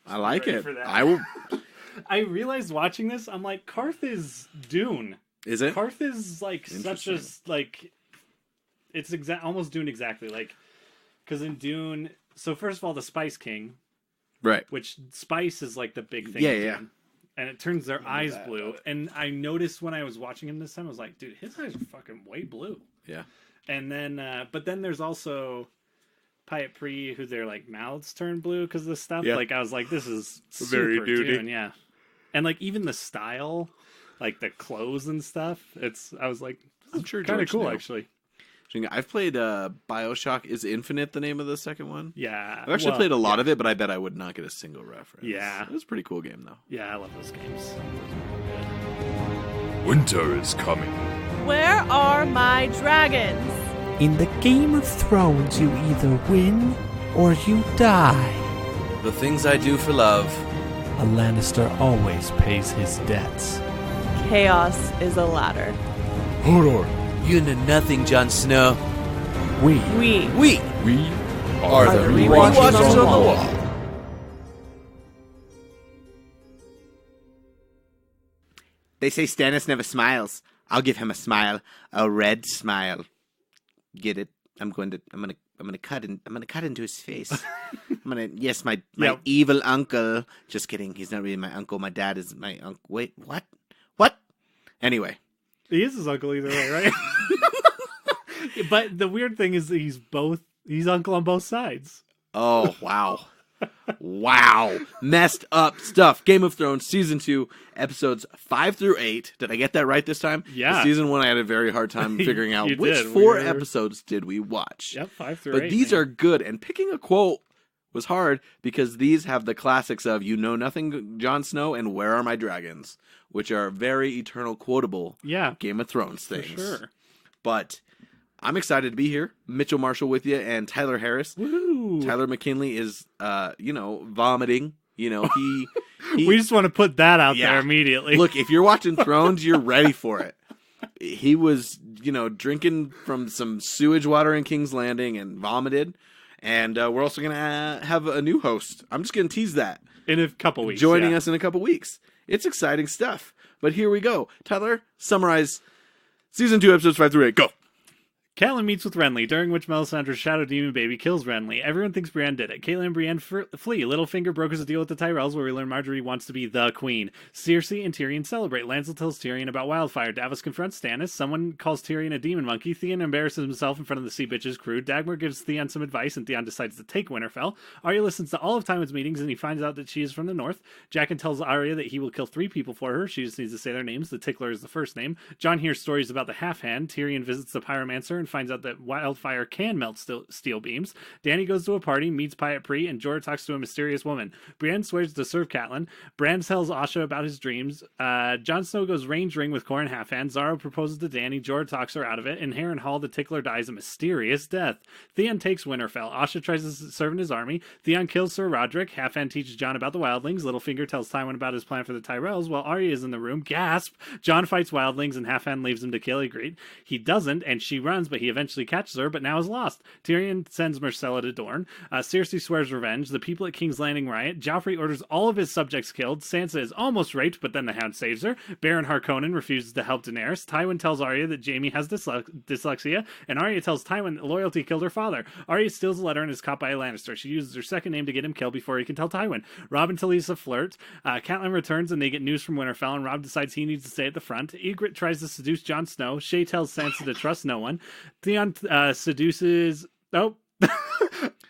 I like it. I will. I realized watching this, I'm like, Karth is Dune. Is it? Karth is like such a like. It's almost Dune exactly like, because in Dune, so first of all, the Spice King, right? Which spice is like the big thing. Yeah. And it turns their eyes blue. And I noticed when I was watching him this time, I was like, dude, his eyes are fucking way blue. Yeah. And then, but then there's also Pyat Pri, who their like mouths turn blue because of the stuff. Yeah. Like I was like, this is super very Dune, yeah. And like even the style, like the clothes and stuff. I was like, I'm sure kind of cool actually. I've played BioShock Is Infinite, the name of the second one. Yeah. I've actually played a lot of it, but I bet I would not get a single reference. Yeah. It was a pretty cool game, though. Yeah, I love those games. Winter is coming. Where are my dragons? In the Game of Thrones, you either win or you die. The things I do for love. A Lannister always pays his debts. Chaos is a ladder. Hodor. You know nothing, Jon Snow. We are the Rewatchers on the wall. They say Stannis never smiles. I'll give him a smile, a red smile. Get it? I'm gonna cut into his face. My evil uncle. Just kidding. He's not really my uncle. My dad is my uncle. Wait, what? Anyway. He is his uncle either way, right? But the weird thing is that he's uncle on both sides. Oh, wow. Wow. Messed up stuff. Game of Thrones, Season 2, episodes 5 through 8. Did I get that right this time? Yeah. Season 1, I had a very hard time figuring out which episodes did we watch. Yep, 5 through 8. But these are good, and picking a quote was hard because these have the classics of You Know Nothing, Jon Snow, and Where Are My Dragons, which are very eternal quotable Game of Thrones things. For sure. But I'm excited to be here. Mitchell Marshall with you and Tyler Harris. Woo! Tyler McKinley is, vomiting. He we just want to put that out there immediately. Look, if you're watching Thrones, you're ready for it. He was, drinking from some sewage water in King's Landing and vomited. And we're also going to have a new host. I'm just going to tease that. In a couple weeks. Joining us in a couple weeks. It's exciting stuff. But here we go. Tyler, summarize Season 2, Episodes 5 through 8. Go. Catelyn meets with Renly, during which Melisandre's shadow demon baby kills Renly. Everyone thinks Brienne did it. Catelyn and Brienne flee. Littlefinger brokers a deal with the Tyrells, where we learn Marjorie wants to be the queen. Cersei and Tyrion celebrate. Lancel tells Tyrion about Wildfire. Davos confronts Stannis. Someone calls Tyrion a demon monkey. Theon embarrasses himself in front of the Sea Bitches crew. Dagmar gives Theon some advice, and Theon decides to take Winterfell. Arya listens to all of Tywin's meetings, and he finds out that she is from the north. Jaqen tells Arya that he will kill 3 people for her. She just needs to say their names. The Tickler is the first name. Jon hears stories about the Half-Hand. Tyrion visits the Pyromancer and finds out that Wildfire can melt steel beams. Dany goes to a party, meets Pyat Pri, and Jorah talks to a mysterious woman. Brienne swears to serve Catelyn. Bran tells Asha about his dreams. Jon Snow goes range ring with Qhorin Halfhand. Zara proposes to Dany. Jorah talks her out of it. In Harrenhal, the Tickler dies a mysterious death. Theon takes Winterfell. Asha tries to serve in his army. Theon kills Sir Roderick. Halfhand teaches Jon about the Wildlings. Littlefinger tells Tywin about his plan for the Tyrells. While Arya is in the room, gasp! Jon fights Wildlings, and Halfhand leaves him to kill Ygritte. He doesn't, and she runs, but he eventually catches her, but now is lost. Tyrion sends Myrcella to Dorne. Cersei swears revenge. The people at King's Landing riot. Joffrey orders all of his subjects killed. Sansa is almost raped, but then the Hound saves her. Baron Harkonnen refuses to help Daenerys. Tywin tells Arya that Jaime has dyslexia, and Arya tells Tywin that loyalty killed her father. Arya steals a letter and is caught by a Lannister. She uses her second name to get him killed before he can tell Tywin. Robb and Talisa flirt. Catelyn returns and they get news from Winterfell, and Robb decides he needs to stay at the front. Ygritte tries to seduce Jon Snow. Shae tells Sansa to trust no one. Theon seduces... Oh.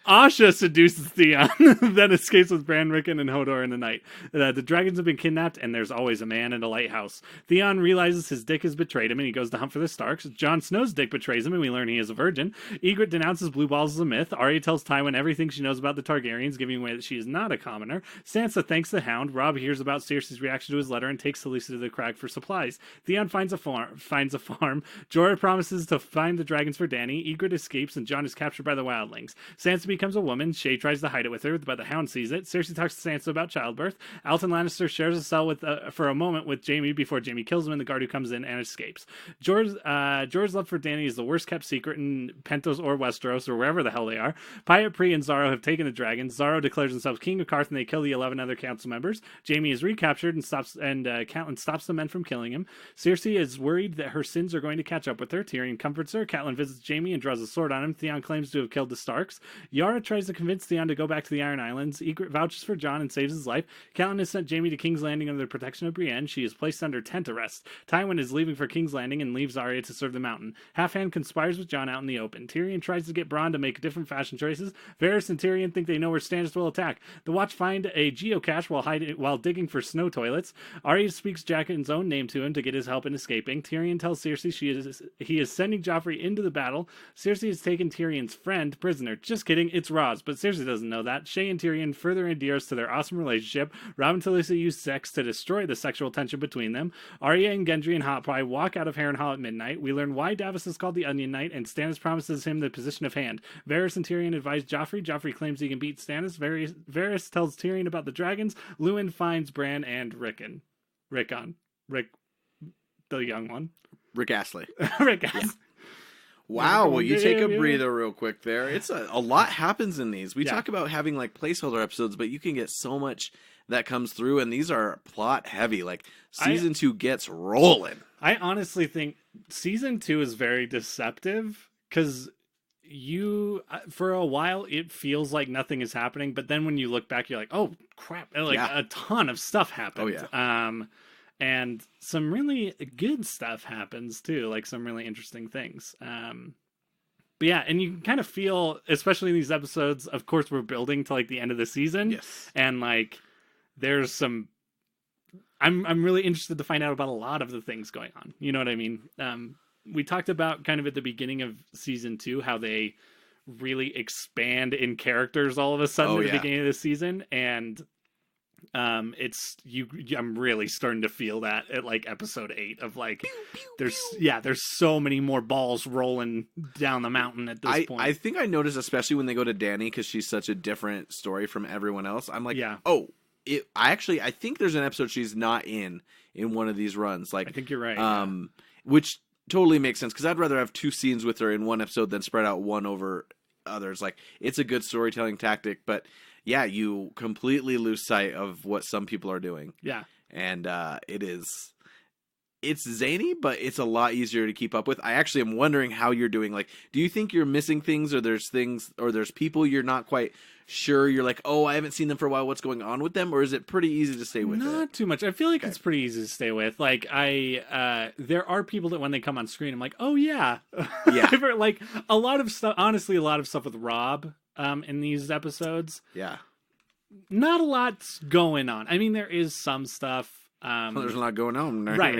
Asha seduces Theon, then escapes with Bran, Rickon, and Hodor in the night. The dragons have been kidnapped, and there's always a man in a lighthouse. Theon realizes his dick has betrayed him, and he goes to hunt for the Starks. Jon Snow's dick betrays him, and we learn he is a virgin. Ygritte denounces blue balls as a myth. Arya tells Tywin everything she knows about the Targaryens, giving away that she is not a commoner. Sansa thanks the Hound. Robb hears about Cersei's reaction to his letter and takes Talisa to the crag for supplies. Theon finds a farm. Jorah promises to find the dragons for Dany. Ygritte escapes, and Jon is captured by the Wildlings. Sansa becomes a woman. Shae tries to hide it with her, but the Hound sees it. Cersei talks to Sansa about childbirth. Alton Lannister shares a cell with for a moment with Jaime before Jaime kills him, and the guard who comes in and escapes. Jorah's love for Dany is the worst kept secret in Pentos or Westeros or wherever the hell they are. Pyat Pri and Zaro have taken the dragons. Zaro declares himself king of Qarth, and they kill the 11 other council members. Jaime is recaptured and Catelyn stops the men from killing him. Cersei is worried that her sins are going to catch up with her. Tyrion comforts her. Catelyn visits Jaime and draws a sword on him. Theon claims to have killed the Starks. Yara tries to convince Theon to go back to the Iron Islands. Ygritte vouches for Jon and saves his life. Catelyn has sent Jaime to King's Landing under the protection of Brienne. She is placed under tent arrest. Tywin is leaving for King's Landing and leaves Arya to serve the Mountain. Halfhand conspires with Jon out in the open. Tyrion tries to get Bronn to make different fashion choices. Varys and Tyrion think they know where Stannis will attack. The Watch find a geocache while digging for snow toilets. Arya speaks Jaqen's own name to him to get his help in escaping. Tyrion tells Cersei he is sending Joffrey into the battle. Cersei has taken Tyrion's friend prisoner. Just kidding, it's Roz, but Cersei doesn't know that. Shae and Tyrion further endear us to their awesome relationship. Robb and Talisa use sex to destroy the sexual tension between them. Arya and Gendry and Hot Pie walk out of Harrenhal at midnight. We learn why Davos is called the Onion Knight, and Stannis promises him the position of hand. Varys and Tyrion advise Joffrey. Joffrey claims he can beat Stannis. Varys tells Tyrion about the dragons. Luwin finds Bran and Rickon, the young one. Rick Astley. Rick Astley. Yeah. Wow, well, you take a breather real quick there. It's a lot happens in these. We talk about having like placeholder episodes, but you can get so much that comes through, and these are plot heavy. Like season 2 gets rolling. I honestly think season 2 is very deceptive because for a while it feels like nothing is happening, but then when you look back, you're like, oh crap, like a ton of stuff happened. Oh yeah. And some really good stuff happens too, like some really interesting things. But yeah, and you can kind of feel, especially in these episodes, of course, we're building to like the end of the season. Yes. And like, there's some, I'm really interested to find out about a lot of the things going on. You know what I mean? We talked about kind of at the beginning of season 2, how they really expand in characters all of a sudden at the beginning of the season. And I'm really starting to feel that at like episode 8 of like there's so many more balls rolling down the mountain at this point. I think I noticed, especially when they go to Dany, because she's such a different story from everyone else. I'm like, I think there's an episode she's not in one of these runs. Like, I think you're right. Which totally makes sense, because I'd rather have 2 scenes with her in one episode than spread out one over others. Like, it's a good storytelling tactic, but yeah, you completely lose sight of what some people are doing. Yeah. And it's zany, but it's a lot easier to keep up with. I actually am wondering how you're doing. Like, do you think you're missing things, or there's people you're not quite sure? You're like, oh, I haven't seen them for a while. What's going on with them? Or is it pretty easy to stay with? Not too much. I feel like it's pretty easy to stay with. Like, there are people that when they come on screen, I'm like, oh yeah. Yeah. Like a lot of stuff, honestly, a lot of stuff with Rob in these episodes. Yeah. Not a lot's going on. I mean, there is some stuff. There's a lot going on. Right.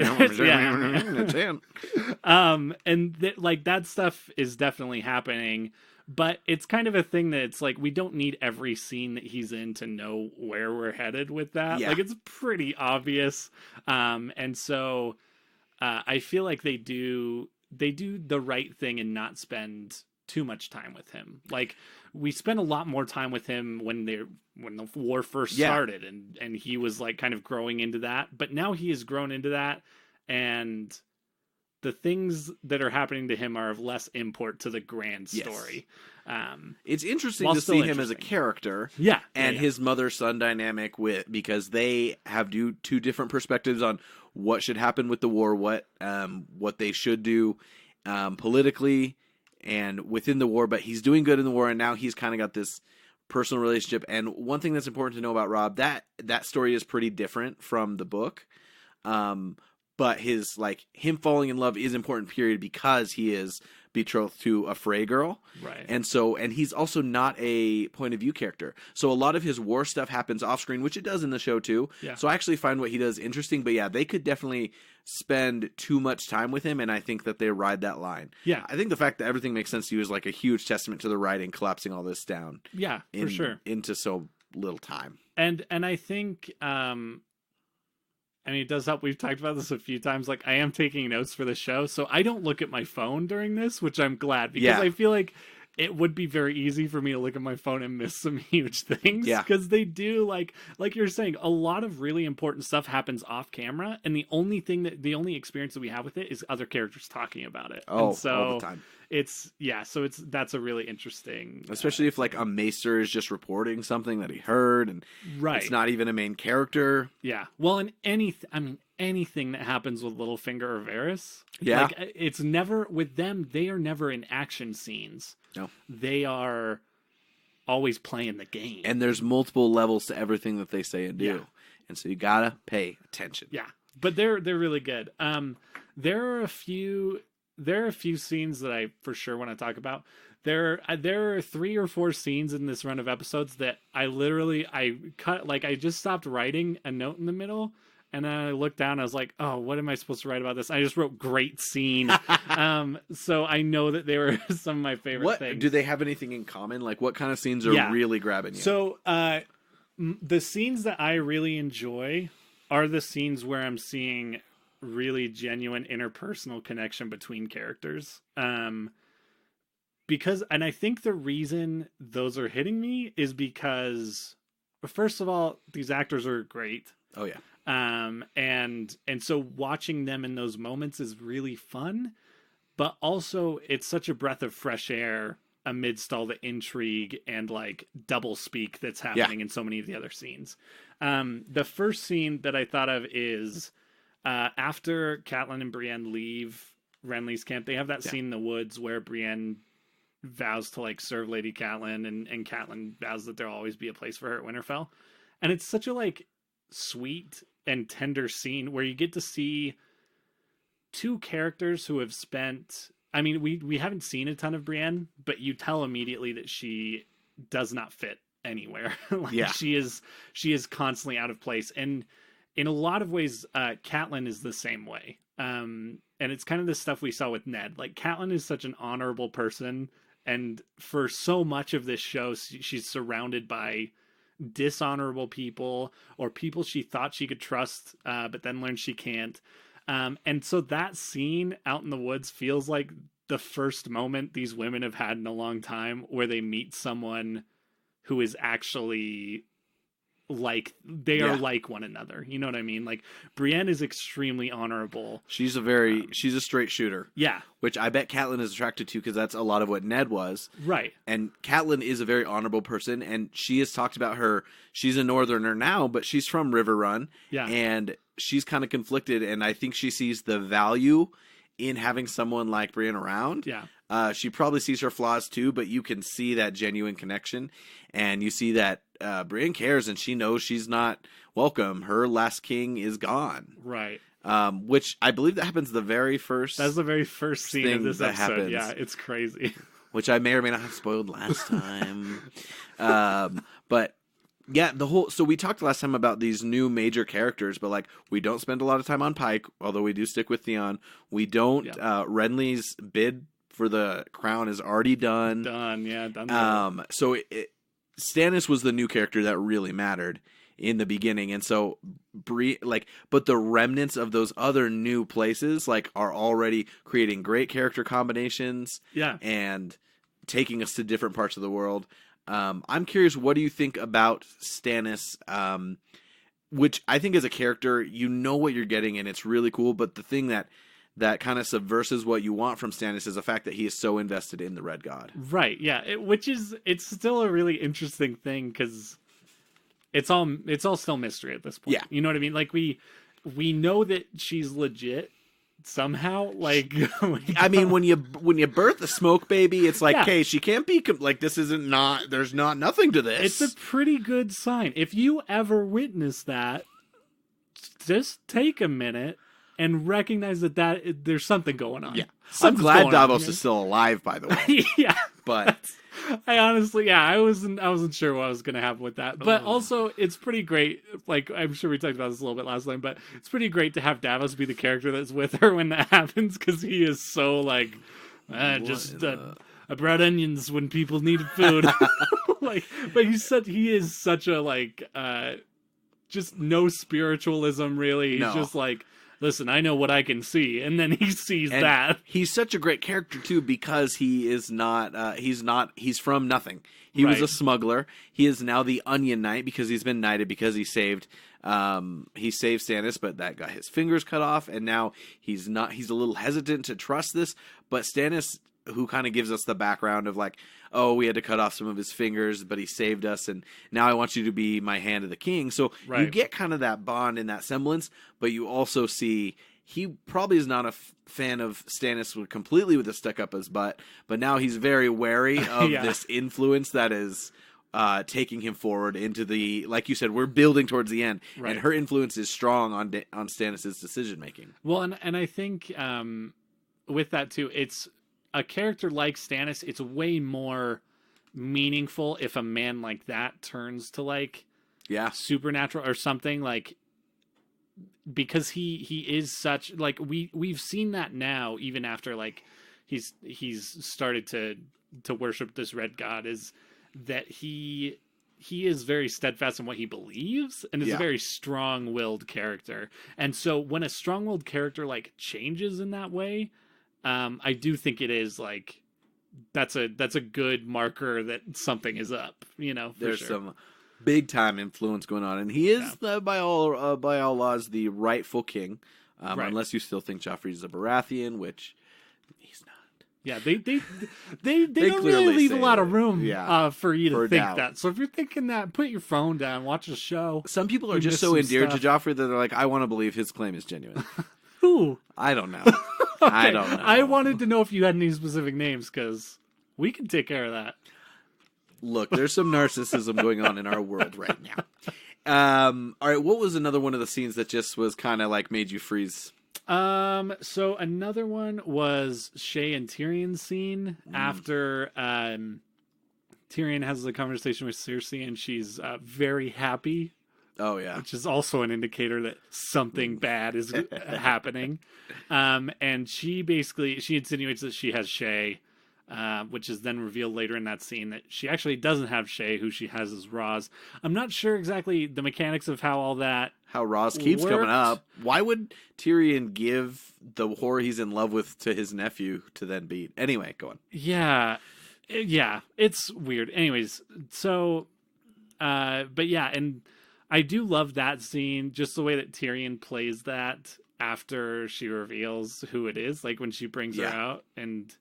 Like that stuff is definitely happening, but it's kind of a thing that it's like, we don't need every scene that he's in to know where we're headed with that. Yeah. Like, it's pretty obvious. And so I feel like they do the right thing and not spend too much time with him. Like, we spent a lot more time with him when the war first started, and he was like kind of growing into that, but now he has grown into that, and the things that are happening to him are of less import to the grand story. It's interesting to see him as a character, and his mother-son dynamic because they have two different perspectives on what should happen with the war, what they should do politically and within the war, but he's doing good in the war, and now he's kind of got this personal relationship. And one thing that's important to know about Robb, that story is pretty different from the book. But him falling in love is important, period, because he is betrothed to a Frey girl. Right. And he's also not a point of view character. So a lot of his war stuff happens off screen, which it does in the show too. Yeah. So I actually find what he does interesting, but yeah, they could definitely spend too much time with him, and I think that they ride that line. Yeah. I think the fact that everything makes sense to you is like a huge testament to the writing collapsing all this down. Yeah, for sure. Into so little time. And I think I mean, it does help. We've talked about this a few times. Like, I am taking notes for the show, so I don't look at my phone during this, which I'm glad, because I feel like it would be very easy for me to look at my phone and miss some huge things. Yeah. Because they do, like you're saying, a lot of really important stuff happens off camera, and the only experience that we have with it is other characters talking about it. Oh, and so all the time. That's a really interesting, Especially if like a maester is just reporting something that he heard, and right. it's not even a main character. Yeah. Well, in anything that happens with Littlefinger or Varys, Yeah. like, it's never with them. They are never in action scenes. No. They are always playing the game. And there's multiple levels to everything that they say and do. Yeah. And so you gotta pay attention. Yeah. But they're really good. There are a few scenes that I for sure want to talk about. There are 3 or 4 scenes in this run of episodes that I cut, like I just stopped writing a note in the middle. And then I looked down and I was like, oh, what am I supposed to write about this? I just wrote great scene. So I know that they were some of my favorite things. Do they have anything in common? Like what kind of scenes are really grabbing you? So the scenes that I really enjoy are the scenes where I'm seeing really genuine interpersonal connection between characters. Because I think the reason those are hitting me is because, first of all, these actors are great. Oh, yeah. And so watching them in those moments is really fun, but also it's such a breath of fresh air amidst all the intrigue and like double speak that's happening in so many of the other scenes. The first scene that I thought of is after Catelyn and Brienne leave Renly's camp. They have that scene in the woods where Brienne vows to like serve Lady Catelyn, and Catelyn vows that there'll always be a place for her at Winterfell. And it's such a like sweet and tender scene where you get to see 2 characters who have spent, I mean, we haven't seen a ton of Brienne, but you tell immediately that she does not fit anywhere. She is constantly out of place. And in a lot of ways, Catelyn is the same way. And it's kind of the stuff we saw with Ned. Like, Catelyn is such an honorable person, and for so much of this show, she's surrounded by dishonorable people or people she thought she could trust, but then learned she can't. And so that scene out in the woods feels like the first moment these women have had in a long time where they meet someone who is actually like, they are like one another. You know what I mean? Like, Brienne is extremely honorable. She's a straight shooter. Yeah. Which I bet Catelyn is attracted to because that's a lot of what Ned was. Right. And Catelyn is a very honorable person, and she has talked about she's a northerner now, but she's from Riverrun. Yeah. And she's kind of conflicted, and I think she sees the value in having someone like Brienne around. Yeah. She probably sees her flaws too, but you can see that genuine connection, and you see that Brienne cares, and she knows she's not welcome. Her last king is gone. Right. Which I believe that happens the very first. That's the very first scene of this episode. Happens. Yeah, it's crazy. Which I may or may not have spoiled last time. But yeah, so we talked last time about these new major characters, but like we don't spend a lot of time on Pike, although we do stick with Theon. We don't. Renly's bid for the crown is already done. Done. So Stannis was the new character that really mattered in the beginning, and so but the remnants of those other new places like are already creating great character combinations. Yeah, and taking us to different parts of the world. I'm curious, what do you think about Stannis? Which I think as a character, you know what you're getting, and it's really cool. But the thing that kind of subverses what you want from Stannis is the fact that he is so invested in the Red God. Right. Yeah. It's still a really interesting thing because it's all still mystery at this point. Yeah. You know what I mean? Like we know that she's legit somehow. Like, I mean, when you birth a smoke baby, it's like, okay, she can't be like, this isn't not, there's not nothing to this. It's a pretty good sign. If you ever witness that, just take a minute and recognize that there's something going on. Yeah. Something's I'm glad going Davos on, is still alive, by the way. Yeah. But I honestly, I wasn't sure what was going to happen with that. But also, it's pretty great. Like, I'm sure we talked about this a little bit last time, but it's pretty great to have Davos be the character that's with her when that happens, because he is so like, I brought onions when people needed food. Like, but he is such a like, just no spiritualism really. He's just like, listen, I know what I can see. And then he sees And that. he's such a great character too because he is not. He's from nothing. He was Right. a smuggler. He is now the Onion Knight because he's been knighted because he saved Stannis, but that got his fingers cut off, and now he's not. He's a little hesitant to trust this, but Stannis, who kind of gives us the background of like, oh, we had to cut off some of his fingers, but he saved us, and now I want you to be my hand of the king. So you Right. get kind of that bond and that semblance, but you also see he probably is not a fan of Stannis completely with the stuck up his butt, but now he's very wary of Yeah. this influence that is taking him forward into the, like you said, we're building towards the end, Right. and her influence is strong on Stannis' decision making. Well, and I think with that too, it's a character like Stannis. It's way more meaningful if a man like that turns to like Yeah, supernatural or something, like, because he is such like we've seen that now even after like he's started to worship this red god, is that he is very steadfast in what he believes and is a Yeah. very strong-willed character. And so when a strong-willed character like changes in that way, I do think it is like that's a good marker that something is up, you know. For there's sure. some big time influence going on, and he is by all laws the rightful king, Right. unless you still think Joffrey's a Baratheon, which he's not. Yeah, they don't clearly really leave a say lot of it. room Yeah. for you to For think doubt. that. So if you're thinking that, put your phone down, watch a show. Some people are You just missed so some endeared stuff. to Joffrey that they're like, I want to believe his claim is genuine. Who? I don't know. I don't know. I wanted to know if you had any specific names, because we can take care of that. Look, there's some narcissism going on in our world right now. All right, what was another one of the scenes that just was kind of like made you freeze? So another one was Shay and Tyrion's scene after Tyrion has a conversation with Cersei, and she's very happy, Oh yeah, which is also an indicator that something bad is happening. And she insinuates that she has Shay, which is then revealed later in that scene that she actually doesn't have Shay. Who she has is Roz. I'm not sure exactly the mechanics of how all that. how Roz keeps coming worked. up. Why would Tyrion give the whore he's in love with to his nephew to then beat? Anyway, go on. Yeah, it's weird. Anyways, so, but yeah, and I do love that scene, just the way that Tyrion plays that after she reveals who it is, like when she brings her Yeah. out, and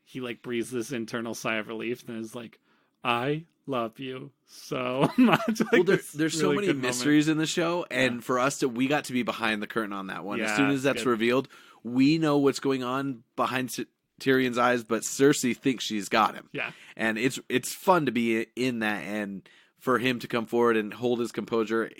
he like breathes this internal sigh of relief and is like, I love you so much. Like, Well, this there's so really many good moment. mysteries in the show, and for us we got to be behind the curtain on that one. As Yeah, soon as it's that's good. revealed, we know what's going on behind Tyrion's eyes, but Cersei thinks she's got him. Yeah. And it's fun to be in that, and for him to come forward and hold his composure.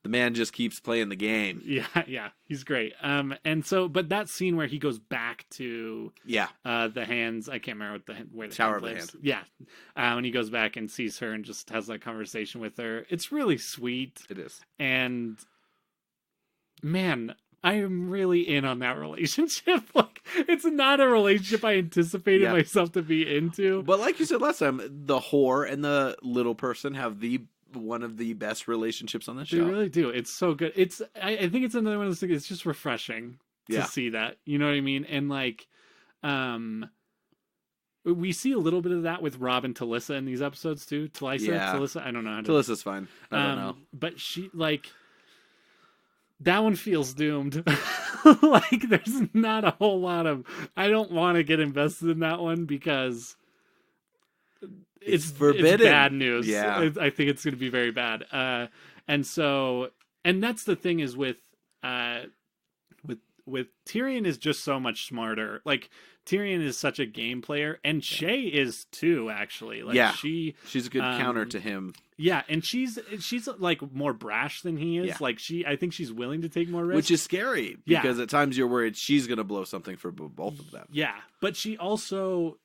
The man just keeps playing the game. Yeah, he's great. And so, but that scene where he goes back to Yeah. the hands, I can't remember where the Tower hand of the lives. Hand. Yeah, when he goes back and sees her and just has that conversation with her, it's really sweet. It is. And man, I am really in on that relationship. Like, it's not a relationship I anticipated Yeah. myself to be into. But like you said last time, the whore and the little person have one of the best relationships on the They show. really do. It's so good. I think it's another one of those things. It's just refreshing to Yeah. see that. You know what I mean? And like, we see a little bit of that with Rob and Talissa in these episodes too. Talissa. I don't know how to. Talissa's fine. I don't know. But she like that one feels doomed. Like, there's not a whole lot of. I don't want to get invested in that one because it's forbidden. It's bad news. Yeah. I think it's going to be very bad. And that's the thing is with Tyrion is just so much smarter. Like, Tyrion is such a game player, and Shay is too, actually. Like, Yeah. she's a good counter to him. Yeah, and she's like more brash than he is. Yeah. Like, I think she's willing to take more risks. Which is scary Yeah. because at times you're worried she's going to blow something for both of them. Yeah, but she also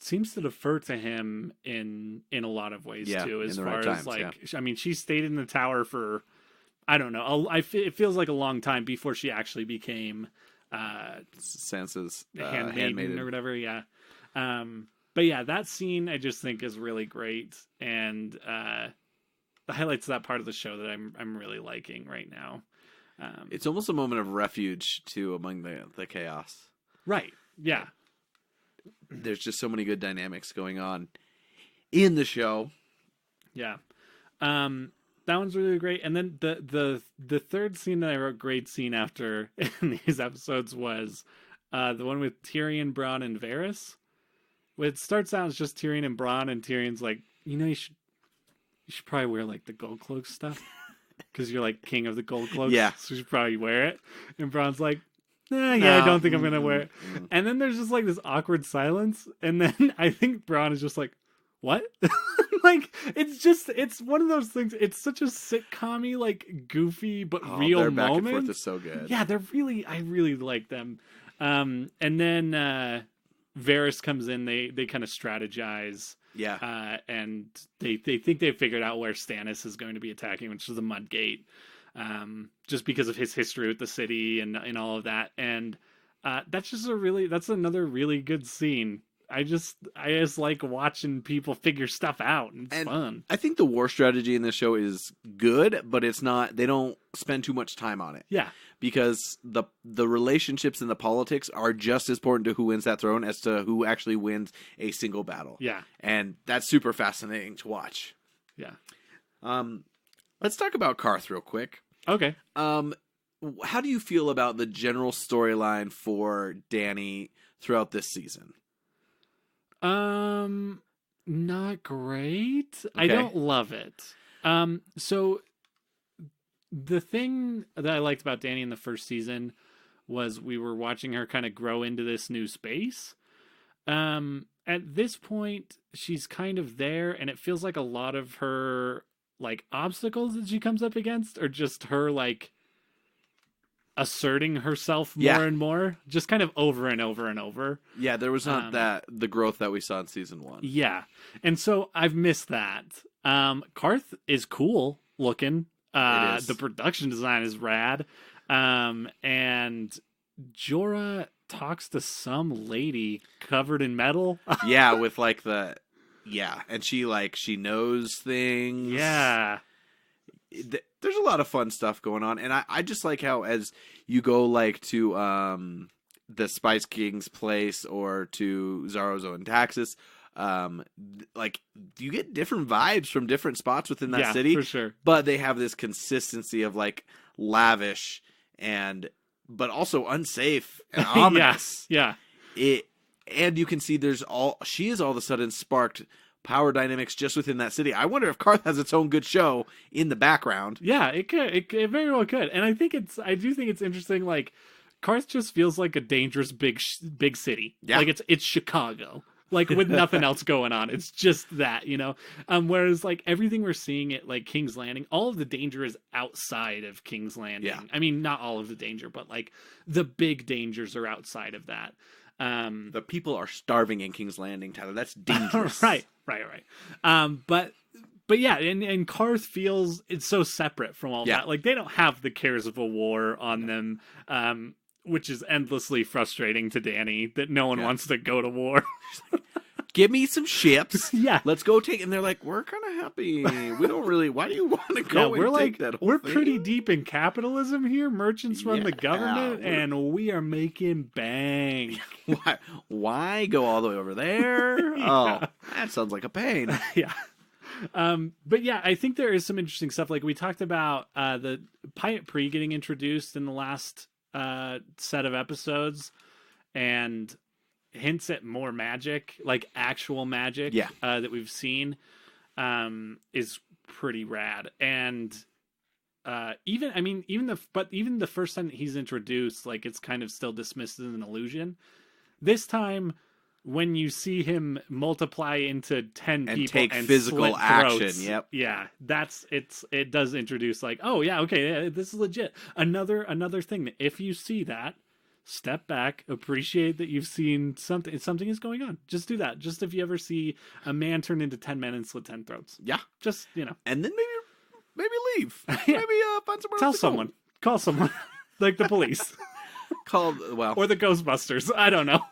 seems to defer to him in a lot of ways Yeah, too. in As the far right as times, like, I mean, she stayed in the tower for, I don't know, it feels like a long time before she actually became Sansa's handmaiden or whatever. Yeah. But yeah, that scene I just think is really great, and the highlights of that part of the show that I'm really liking right now. It's almost a moment of refuge too among the chaos. Right. Yeah. There's just so many good dynamics going on in the show. Yeah. That one's really great. And then the third scene that I wrote great scene after in these episodes was the one with Tyrion, Bronn, and Varys. It starts out as just Tyrion and Bronn, and Tyrion's like, you should probably wear like the gold cloak stuff because you're like king of the gold cloaks. Yeah, so you should probably wear it. And Bronn's like, I don't think I'm gonna wear it. And then there's just like this awkward silence, and then I think Bronn is just like, what? Like, it's one of those things. It's such a sitcom-y, like goofy but real their moment. back and forth is so good. Yeah, I really like them. And then Varys comes in. They kind of strategize. Yeah. And they think they've figured out where Stannis is going to be attacking, which is the Mud Gate. Just because of his history with the city and all of that. And that's another really good scene. I just like watching people figure stuff out, and it's fun. I think the war strategy in this show is good, but it's not. They don't spend too much time on it. Yeah, because the relationships and the politics are just as important to who wins that throne as to who actually wins a single battle. Yeah, and that's super fascinating to watch. Yeah. Let's talk about Karth real quick. Okay. How do you feel about the general storyline for Dany throughout this season? Not great. Okay. I don't love it. So the thing that I liked about Dany in the first season was we were watching her kind of grow into this new space. At this point, she's kind of there, and it feels like a lot of her like obstacles that she comes up against are just her like asserting herself more and more, just kind of over and over and over. Yeah, there was not the growth that we saw in season 1. Yeah, and so I've missed that. Karth is cool looking. It is. The production design is rad. And Jorah talks to some lady covered in metal. Yeah, with like and she knows things. Yeah. There's a lot of fun stuff going on, and I just like how as you go like to the Spice King's place or to Xaro's Own Taxis, like you get different vibes from different spots within that city, for sure. But they have this consistency of like lavish but also unsafe and ominous. Yeah. And you can see she is all of a sudden sparked power dynamics just within that city. I wonder if Karth has its own good show in the background. Yeah, it could. It very well could. And I do think it's interesting. Like, Karth just feels like a dangerous big city. Yeah. Like it's Chicago. Like with nothing else going on. It's just that, whereas like everything we're seeing at like King's Landing, all of the danger is outside of King's Landing. Yeah. I mean, not all of the danger, but like the big dangers are outside of that. The people are starving in King's Landing, Tyler. That's dangerous. Right. But yeah, and Karth feels it's so separate from all that. Like they don't have the cares of a war on them, which is endlessly frustrating to Dany that no one wants to go to war. Give me some ships. Yeah. Let's go take. And they're like, we're kind of happy. We don't really. Why do you want to go? We're take that whole we're thing? pretty deep in capitalism here. Merchants run the government, and we are making bank. Why go all the way over there? Oh, that sounds like a pain. Yeah. But yeah, I think there is some interesting stuff. Like we talked about the Pyat Pree getting introduced in the last set of episodes, and hints at more magic, like actual magic, that we've seen, is pretty rad. And even the first time that he's introduced, like it's kind of still dismissed as an illusion. This time, when you see him multiply into 10 and people take and physical action, yeah, it does introduce like, oh yeah, okay, this is legit. Another thing that if you see that, step back, appreciate that you've seen something is going on. Just do that. Just if you ever see a man turn into 10 men and slit 10 throats. Yeah. Just, And then maybe leave. Maybe find somewhere Tell else to someone. go. Call someone. Like the police. Or the Ghostbusters. I don't know.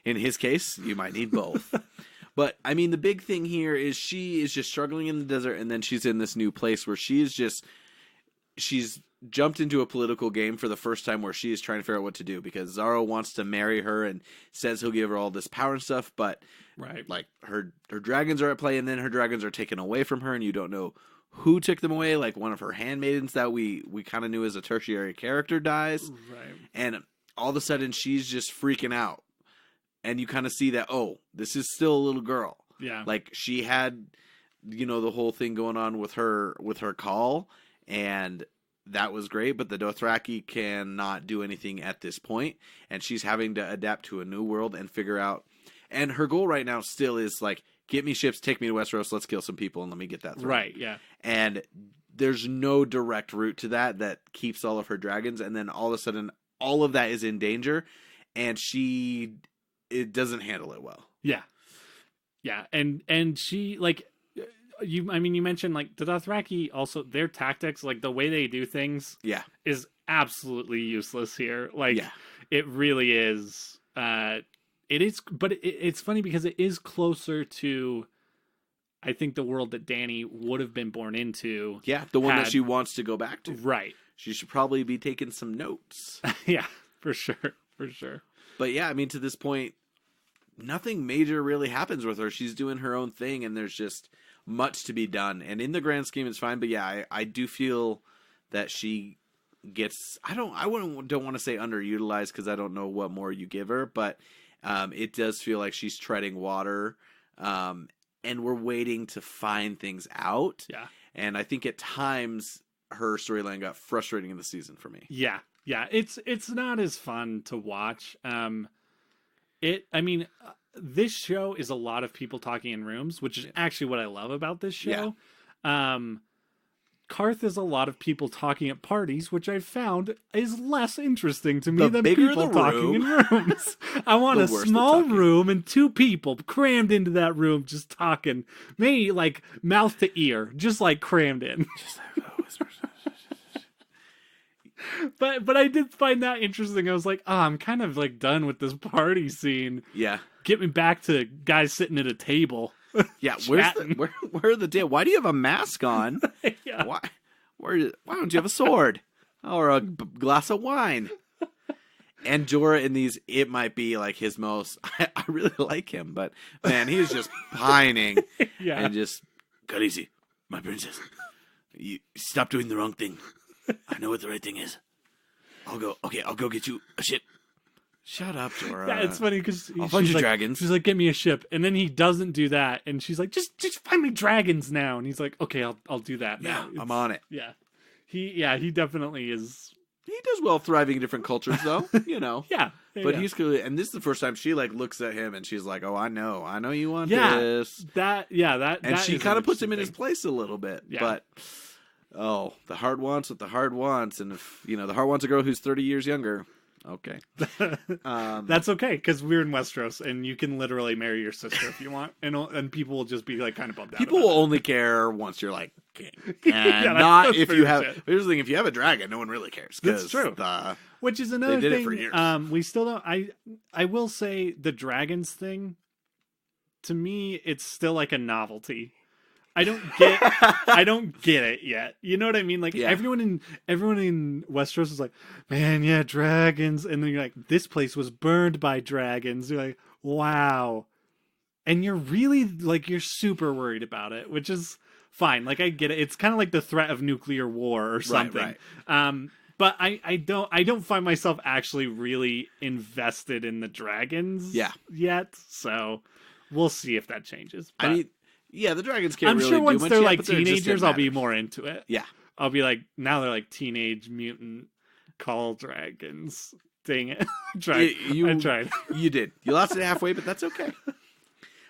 In his case, you might need both. But, I mean, the big thing here is she is just struggling in the desert, and then she's in this new place where she is just... she's jumped into a political game for the first time where she is trying to figure out what to do because Zaro wants to marry her and says he'll give her all this power and stuff, but like her dragons are at play, and then her dragons are taken away from her, and you don't know who took them away. Like one of her handmaidens that we kind of knew as a tertiary character dies, and all of a sudden she's just freaking out, and you kind of see that, oh, this is still a little girl. Yeah, like she had, the whole thing going on with her call, and that was great, but the Dothraki cannot do anything at this point, and she's having to adapt to a new world and figure out. And her goal right now still is like, get me ships, take me to Westeros, let's kill some people, and let me get that throne. Right, yeah. And there's no direct route to that keeps all of her dragons, and then all of a sudden, all of that is in danger, and it doesn't handle it well. Yeah. Yeah, and she, like... you mentioned like the Dothraki also their tactics, like the way they do things is absolutely useless here. Like it really is. It is, but it's funny because it is closer to, I think, the world that Dany would have been born into. Yeah, the one that she wants to go back to. Right. She should probably be taking some notes. Yeah, for sure. But yeah, to this point, nothing major really happens with her. She's doing her own thing, and there's just much to be done. And in the grand scheme, it's fine. But yeah, I do feel that she gets. I don't want to say underutilized because I don't know what more you give her, but it does feel like she's treading water, and we're waiting to find things out. Yeah, and I think at times her storyline got frustrating in the season for me. Yeah, it's not as fun to watch. This show is a lot of people talking in rooms, which is actually what I love about this show. Yeah. Karth is a lot of people talking at parties, which I've found is less interesting to me than people talking in rooms. I want a small room and 2 people crammed into that room just talking. Maybe like mouth to ear, just like crammed in. But I did find that interesting. I was like, I'm kind of like done with this party scene. Yeah. Get me back to guys sitting at a table. Yeah, where are the deal? Why do you have a mask on? Yeah. Why don't you have a sword or a glass of wine? And Jorah in these, it might be like his most. I really like him, but man, he's just pining and just cut easy, my princess. You stop doing the wrong thing. I know what the right thing is. I'll go get you a ship. Shut up, Jorah. Yeah, it's funny because I'll find you like, dragons. She's like, get me a ship, and then he doesn't do that, and she's like, just find me dragons now, and he's like, okay, I'll do that now. Yeah, I'm on it. Yeah, he definitely is. He does well thriving in different cultures, though. Yeah, but he's clearly, and this is the first time she like looks at him and she's like, "Oh, I know you want this." And she kind of puts him in his place a little bit, but. Oh, the heart wants what the heart wants, and if the heart wants a girl who's 30 years younger, okay, that's okay because we're in Westeros, and you can literally marry your sister if you want, and people will just be like kind of bummed out. People will only care once you're like king, and not if you have. Here's the thing: if you have a dragon, no one really cares. That's true. Which is another thing. It for years. We still don't. I will say the dragons thing. To me, it's still like a novelty. I don't get it yet. You know what I mean? Like everyone in Westeros is like, man, yeah, dragons. And then you're like, this place was burned by dragons. You're like, wow. And you're really like, you're super worried about it, which is fine. Like I get it. It's kind of like the threat of nuclear war or something. Right. But I don't find myself actually really invested in the dragons yet. So we'll see if that changes. But yeah, the dragons can't I'm really sure once do much they're yet, like but they're teenagers, I'll be more into it. Yeah. I'll be like, now they're like teenage mutant call dragons. Dang it. I tried. You did. You lost it halfway, but that's okay.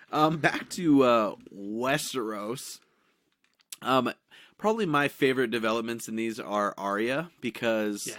Back to Westeros. Probably my favorite developments in these are Arya because,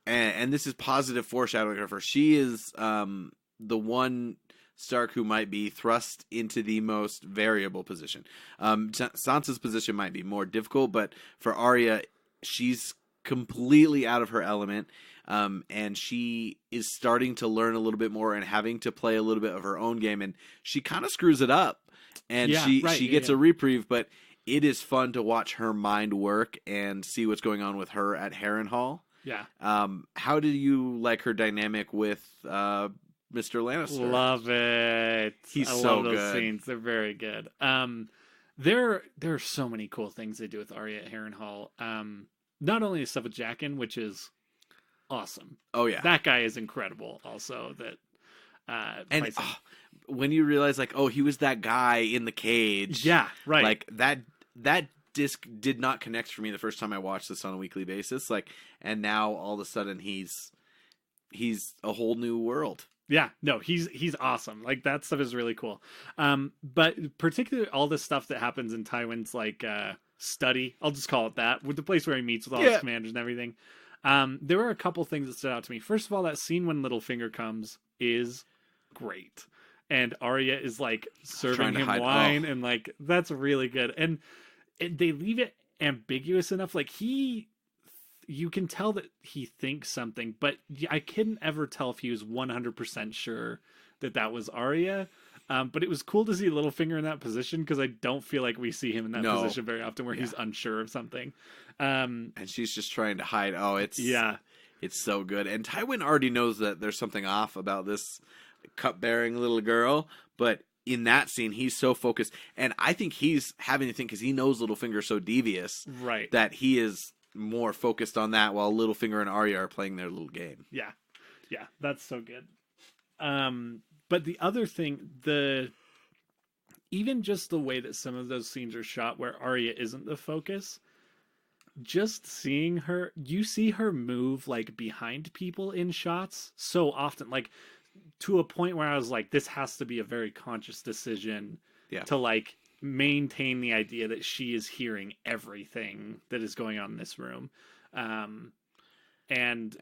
and this is positive foreshadowing of her. She is the one Stark who might be thrust into the most variable position. Sansa's position might be more difficult, but for Arya, she's completely out of her element, and she is starting to learn a little bit more and having to play a little bit of her own game, and she kind of screws it up, and she gets a reprieve, but it is fun to watch her mind work and see what's going on with her at Harrenhal. Yeah. How do you like her dynamic with Mr. Lannister? Love it. He's I so love those good. scenes. They're very good. There are so many cool things they do with Arya at Harrenhal. Not only the stuff with Jaqen, which is awesome. Oh yeah, That guy is incredible. Also, that and fights him. when you realize like, oh, he was that guy in the cage. Yeah, right. Like that disc did not connect for me the first time I watched this on a weekly basis. Like, and now all of a sudden he's a whole new world. Yeah, no, he's awesome. Like that stuff is really cool. But particularly all the stuff that happens in Tywin's like study, I'll just call it that, with the place where he meets with all his commanders and everything. There were a couple things that stood out to me. First of all, that scene when Littlefinger comes is great. And Arya is like serving him wine and like that's really good. And they leave it ambiguous enough. Like you can tell that he thinks something, but I couldn't ever tell if he was 100% sure that was Arya. But it was cool to see Littlefinger in that position because I don't feel like we see him in that position very often where he's unsure of something. And she's just trying to hide. Oh, it's so good. And Tywin already knows that there's something off about this cupbearing little girl, but in that scene, he's so focused. And I think he's having to think because he knows Littlefinger's so devious, right? That he is more focused on that while Littlefinger and Arya are playing their little game. Yeah, that's so good. But the other thing, even just the way that some of those scenes are shot where Arya isn't the focus, just seeing her, you see her move like behind people in shots so often, like to a point where I was like, this has to be a very conscious decision to like maintain the idea that she is hearing everything that is going on in this room. And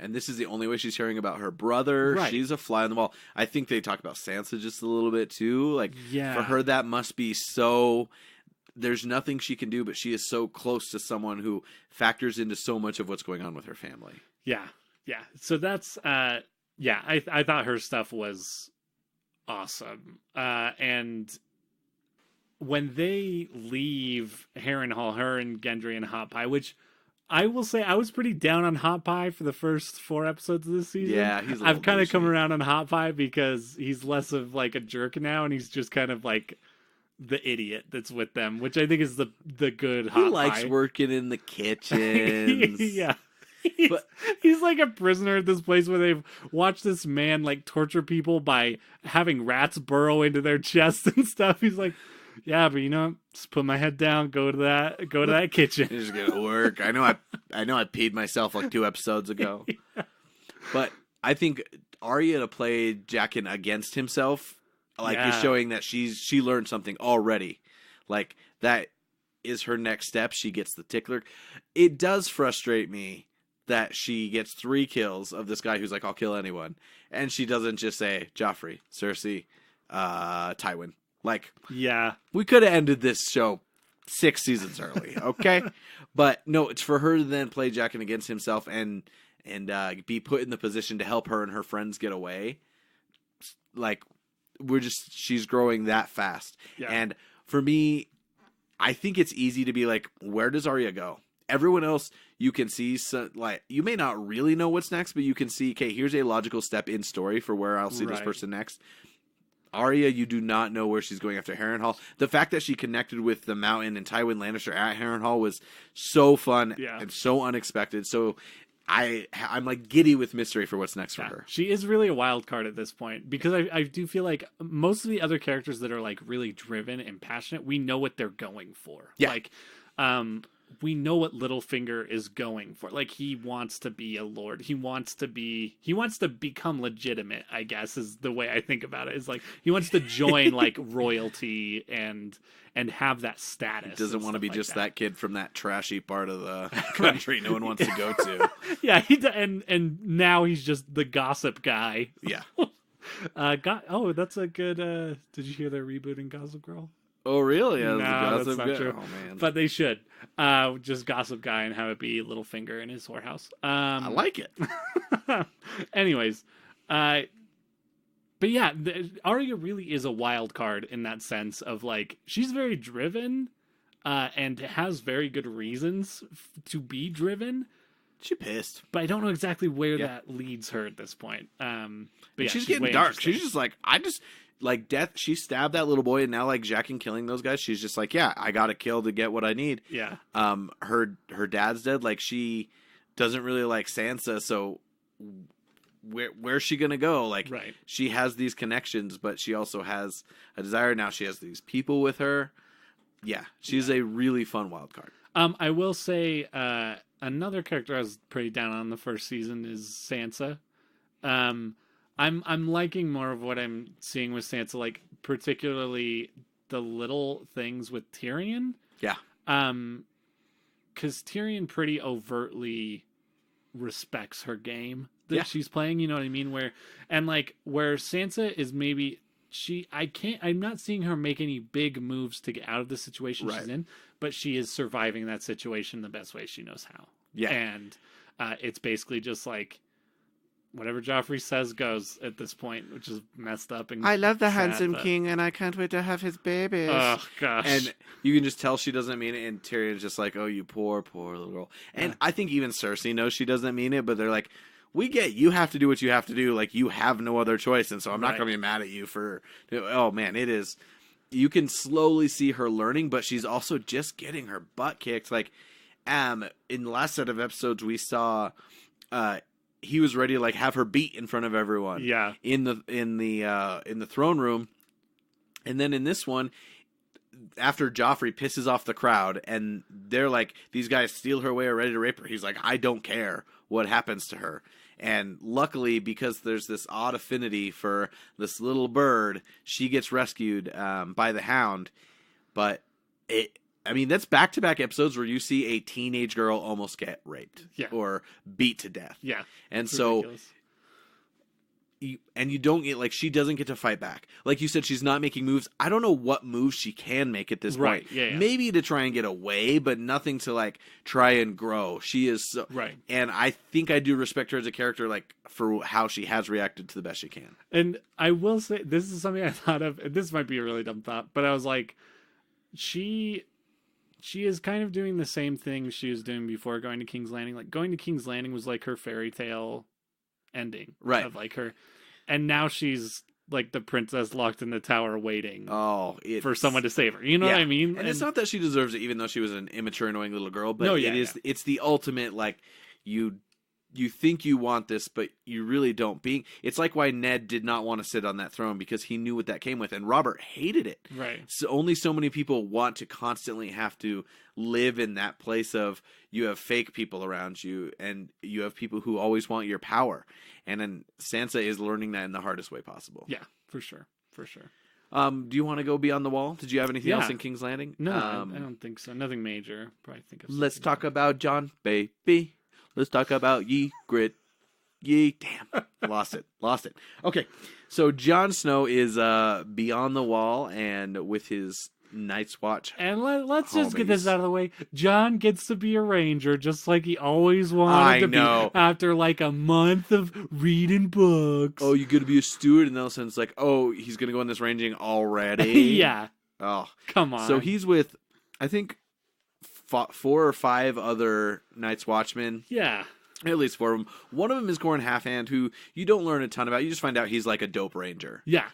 this is the only way she's hearing about her brother. Right. She's a fly on the wall. I think they talk about Sansa just a little bit too. Like for her, that must be so. There's nothing she can do, but she is so close to someone who factors into so much of what's going on with her family. Yeah. So that's I thought her stuff was awesome. And when they leave Harrenhal, her and Gendry and Hot Pie, which I will say I was pretty down on Hot Pie for the first 4 episodes of this season. Yeah, I've kind of come around on Hot Pie because he's less of like a jerk now, and he's just kind of like the idiot that's with them, which I think is the good Hot Pie. He likes working in the kitchens. Yeah. He's like a prisoner at this place where they've watched this man like torture people by having rats burrow into their chests and stuff. He's like, yeah, but just put my head down, go to that kitchen. Just get to work. I know I peed myself like 2 episodes ago. Yeah. But I think Arya to play Jaqen against himself, like is showing that she learned something already. Like that is her next step. She gets the tickler. It does frustrate me that she gets 3 kills of this guy who's like, I'll kill anyone. And she doesn't just say Joffrey, Cersei, Tywin. Like, we could have ended this show 6 seasons early, okay? But no, it's for her to then play Jaqen against himself and be put in the position to help her and her friends get away. Like, she's growing that fast. Yeah. And for me, I think it's easy to be like, where does Arya go? Everyone else, you can see, like, you may not really know what's next, but you can see, okay, here's a logical step in story for where I'll see this person next. Arya, you do not know where she's going after Harrenhal. The fact that she connected with the Mountain and Tywin Lannister at Harrenhal was so fun and so unexpected. So I'm like giddy with mystery for what's next for her. She is really a wild card at this point because I do feel like most of the other characters that are like really driven and passionate, we know what they're going for. Yeah. Like, we know what Littlefinger is going for. Like, he wants to be a lord. He wants to become legitimate, I guess, is the way I think about it. Is like, he wants to join like royalty and have that status. He doesn't want to be like just that kid from that trashy part of the country no one wants to go to. Yeah, and now he's just the gossip guy. Yeah. That's a good did you hear they're rebooting Gossip Girl? Oh, really? Yeah, no, that's not true. Oh, man. But they should. Just Gossip Guy and have it be Littlefinger in his whorehouse. I like it. Anyways. But yeah, Arya really is a wild card in that sense of like, she's very driven, and has very good reasons to be driven. She pissed. But I don't know exactly where that leads her at this point. But yeah, she's getting way dark. interesting. She's just like, death. She stabbed that little boy, and now like Jack and killing those guys. She's just like, yeah, I got to kill to get what I need. Yeah. Her dad's dead. Like she doesn't really like Sansa, so where's she gonna go? Like, right. She has these connections, but she also has a desire. Now she has these people with her. Yeah, she's a really fun wild card. I will say another character I was pretty down on the first season is Sansa. I'm liking more of what I'm seeing with Sansa, like particularly the little things with Tyrion. Yeah. Because Tyrion pretty overtly respects her game that she's playing. You know what I mean? Where Sansa is maybe I'm not seeing her make any big moves to get out of the situation she's in, but she is surviving that situation the best way she knows how. Yeah. And it's basically just like whatever Joffrey says goes at this point, which is messed up. And I love the sad, handsome but... king, and I can't wait to have his babies. Oh gosh! And you can just tell she doesn't mean it, and Tyrion's just like, "Oh, you poor, poor little girl." And I think even Cersei knows she doesn't mean it, but they're like, "We get you have to do what you have to do. Like you have no other choice." And so I'm not going to be mad at you for. Oh man, it is. You can slowly see her learning, but she's also just getting her butt kicked. Like, in the last set of episodes, we saw. He was ready to like have her beat in front of everyone. Yeah. In the throne room. And then in this one, after Joffrey pisses off the crowd and they're like, these guys steal her away or ready to rape her, he's like, I don't care what happens to her. And luckily, because there's this odd affinity for this little bird, she gets rescued by the Hound. But that's back-to-back episodes where you see a teenage girl almost get raped or beat to death. Yeah. And it's so, ridiculous. you don't get, like, she doesn't get to fight back. Like you said, she's not making moves. I don't know what moves she can make at this point. Yeah. Maybe to try and get away, but nothing to, like, try and grow. She is so... Right. And I think I do respect her as a character, like, for how she has reacted to the best she can. And I will say, this is something I thought of, and this might be a really dumb thought, but I was like, she is kind of doing the same thing she was doing before going to King's Landing. Like, going to King's Landing was like her fairy tale ending. Right. Of like her. And now she's like the princess locked in the tower waiting for someone to save her. You know what I mean? And it's not that she deserves it, even though she was an immature, annoying little girl, but it's the ultimate, like, you think you want this, but you really don't. It's like why Ned did not want to sit on that throne, because he knew what that came with, and Robert hated it. Right. So only so many people want to constantly have to live in that place of you have fake people around you, and you have people who always want your power. And then Sansa is learning that in the hardest way possible. Yeah, for sure. For sure. Do you want to go beyond the wall? Did you have anything else in King's Landing? No, I don't think so. Nothing major. Probably think of. Let's talk about Jon, baby. Let's talk about Ygritte. Damn. Lost it. Okay. So Jon Snow is beyond the wall and with his Night's Watch. And let's just get this out of the way. Jon gets to be a ranger just like he always wanted to be after like a month of reading books. Oh, you get to be a steward? And all of a sudden it's like, oh, he's going to go on this ranging already? Yeah. Oh. Come on. So he's with, I think, 4 or 5 other Night's Watchmen. Yeah. At least 4 of them. One of them is Goran Halfhand, who you don't learn a ton about. You just find out he's like a dope ranger. Yeah.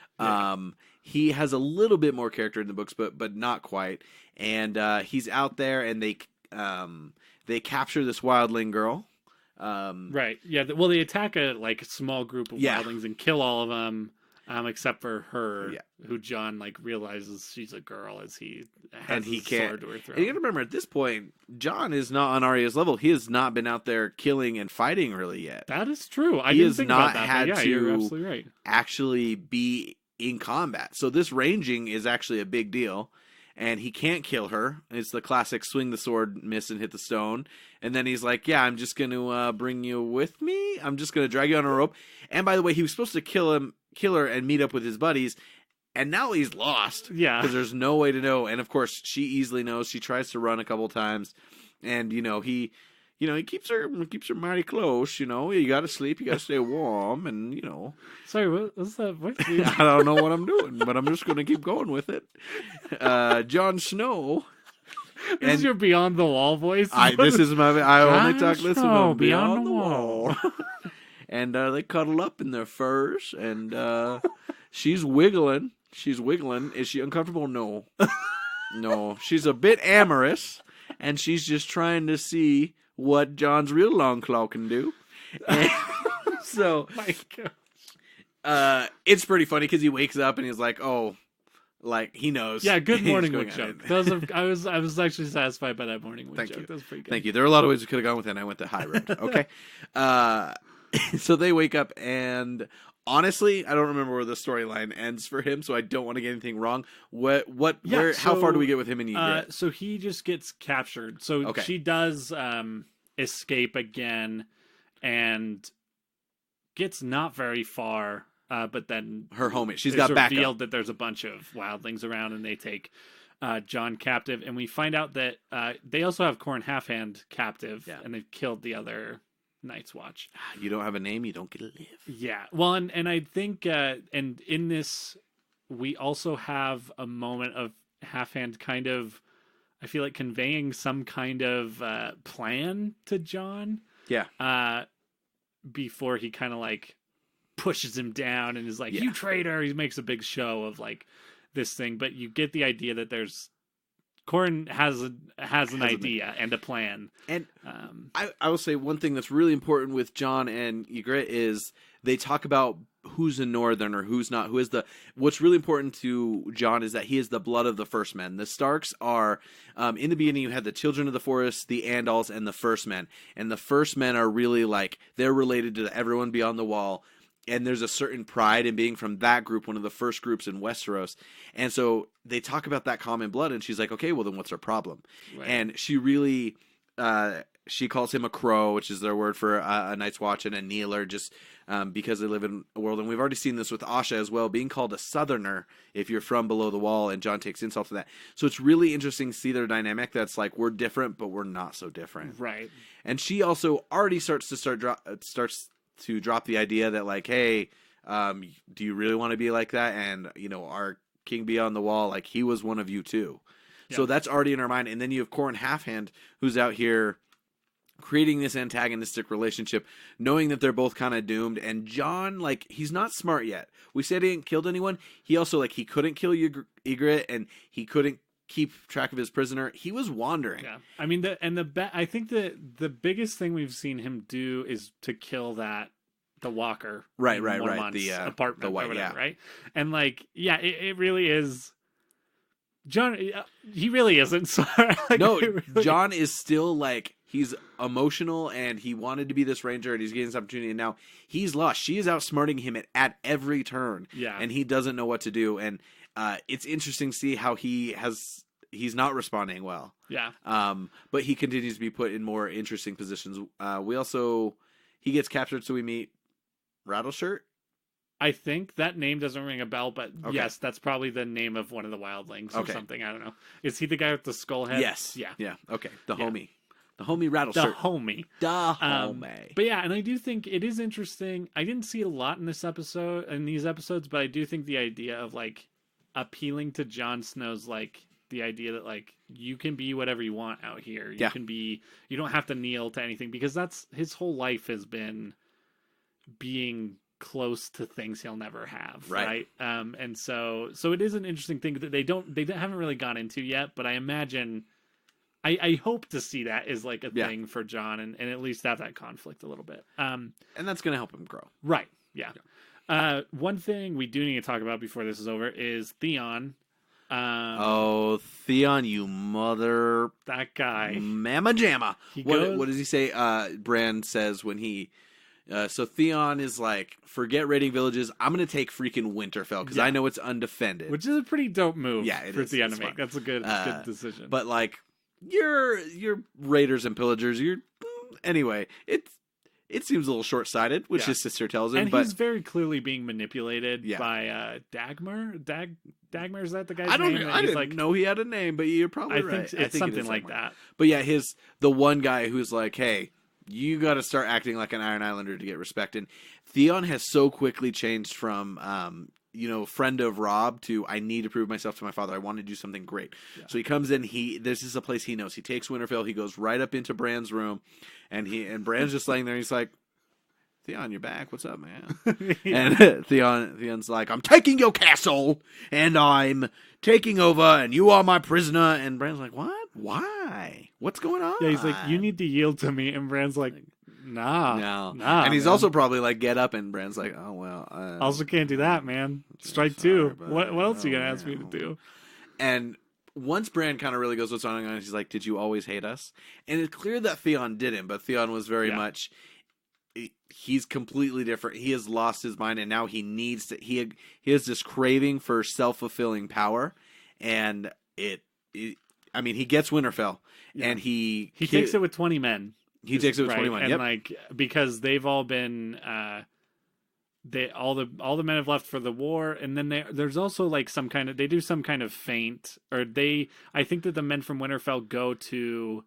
He has a little bit more character in the books, but not quite. And he's out there, and they capture this wildling girl. Right. Yeah. Well, they attack a like small group of wildlings and kill all of them, except for her, who Jon like realizes she's a girl as he has his sword to her throat. And you got to remember, at this point, Jon is not on Arya's level. He has not been out there killing and fighting really yet. That is true. He has not had you're absolutely right. Actually be in combat. So this ranging is actually a big deal. And he can't kill her. It's the classic swing the sword, miss, and hit the stone. And then he's like, yeah, I'm just going to bring you with me. I'm just going to drag you on a rope. And by the way, he was supposed to kill her and meet up with his buddies. And now he's lost. Yeah. Because there's no way to know. And of course, she easily knows. She tries to run a couple times. And, he keeps her mighty close. You got to sleep. You got to stay warm. And, Sorry, what was that? I don't know what I'm doing, but I'm just going to keep going with it. Jon Snow This is your Beyond the Wall voice. I only talk Jon listen Snow, to Beyond the Wall. And they cuddle up in their furs, and she's wiggling. She's wiggling. Is she uncomfortable? No. No. She's a bit amorous, and she's just trying to see what John's real long claw can do. And so, My God. it's pretty funny because he wakes up and he's like, oh, like he knows. Yeah, good He's morning going wood on joke. it. I was actually satisfied by that morning wood Thank joke. you. That was pretty good. Thank you. There are a lot of ways we could have gone with it, and I went the high road. Okay. So they wake up, and honestly, I don't remember where the storyline ends for him, so I don't want to get anything wrong. How far do we get with him and Ygritte? So he just gets captured. So Okay. she does escape again and gets not very far, but then Her homie. She's it's got backup. revealed that there's a bunch of wildlings around, and they take John captive. And we find out that they also have Corn Halfhand captive, and they've killed the other Night's Watch. You don't have a name, you don't get to live. Yeah. Well, and I think, and in this, we also have a moment of Halfhand kind of, I feel like, conveying some kind of plan to John. Yeah. Before he kind of like pushes him down and is like, you traitor. He makes a big show of like this thing, but you get the idea that Corn has an idea and a plan. And I will say one thing that's really important with John and Ygritte is they talk about who's a Northern or who's not. What's really important to John is that he is the blood of the First Men. The Starks are, in the beginning you had the Children of the Forest, the Andals, and the First Men. And the First Men are really like, they're related to everyone beyond the wall. And there's a certain pride in being from that group, one of the first groups in Westeros. And so they talk about that common blood, and she's like, okay, well, then what's our problem? Right. And she really, she calls him a crow, which is their word for a Night's Watch, and a kneeler, just because they live in a world. And we've already seen this with Asha as well, being called a Southerner if you're from below the wall, and John takes insult to that. So it's really interesting to see their dynamic that's like, we're different, but we're not so different. Right. And she also already starts to drop the idea that like, hey, do you really want to be like that? And our king beyond the wall, like he was one of you too. Yep. So that's already in our mind. And then you have Corn Halfhand, who's out here creating this antagonistic relationship, knowing that they're both kind of doomed. And John, like, he's not smart yet. We said he hadn't killed anyone. He also, like, he couldn't kill Ygritte, and he couldn't keep track of his prisoner. He was wandering. Yeah. I mean, I think the biggest thing we've seen him do is to kill the walker. Right. The apartment, the white, or whatever, yeah. right? And like, yeah, it really is. John, he really isn't sorry. Like, no, really... John is still like, he's emotional, and he wanted to be this ranger, and he's getting this opportunity, and now he's lost. She is outsmarting him at every turn. Yeah. And he doesn't know what to do. And it's interesting to see how he's not responding well. Yeah. But he continues to be put in more interesting positions. He gets captured, so we meet Rattleshirt. I think that name doesn't ring a bell, but okay. Yes, that's probably the name of one of the wildlings or okay. something. I don't know. Is he the guy with the skull head? Yes. Yeah. Yeah. Okay. The homie Rattleshirt. The homie. But yeah, and I do think it is interesting. I didn't see a lot in these episodes, but I do think the idea of like appealing to Jon Snow's like the idea that like you can be whatever you want out here. You can be. You don't have to kneel to anything, because that's his whole life has been being close to things he'll never have, right? And so it is an interesting thing that they haven't really gone into yet, but I imagine I hope to see that as like a thing for John, and at least have that conflict a little bit. And that's going to help him grow. Right. Yeah. One thing we do need to talk about before this is over is Theon. Theon, you mother... That guy. Mamma jamma. What does he say? Bran says when he... so Theon is like, forget raiding villages. I'm going to take freaking Winterfell because I know it's undefended. Which is a pretty dope move for Theon to make. Fun. That's a good decision. But like, you're raiders and pillagers. Anyway, it seems a little short-sighted, which his sister tells him. And he's very clearly being manipulated by Dagmar. Dagmar, is that the guy's name? I didn't know he had a name, but you're probably right. I think it's something like that. But yeah, the one guy who's like, hey, you got to start acting like an Iron Islander to get respect. And Theon has so quickly changed from friend of Rob to, I need to prove myself to my father. I want to do something great. Yeah. So he comes in, this is a place he knows. He takes Winterfell, he goes right up into Bran's room, and Bran's just laying there, and he's like, Theon, you're back. What's up, man? And Theon's like, I'm taking your castle, and I'm taking over, and you are my prisoner. And Bran's like, what? Why? What's going on? Yeah, he's like, you need to yield to me. And Bran's like, nah. And he's man. also probably like, get up, and Bran's like, oh, well. Also can't do that, man. Strike two. What else are you going to ask me to do? And once Bran kind of really goes what's going on, he's like, did you always hate us? And it's clear that Theon didn't, but Theon was very much... He's completely different. He has lost his mind, and now he needs to. He has this craving for self-fulfilling power, and he gets Winterfell, and he takes it with 20 men. He takes it with 20 men, and because they've all been, all the men have left for the war, and then there's also like they do some kind of feint, or I think that the men from Winterfell go to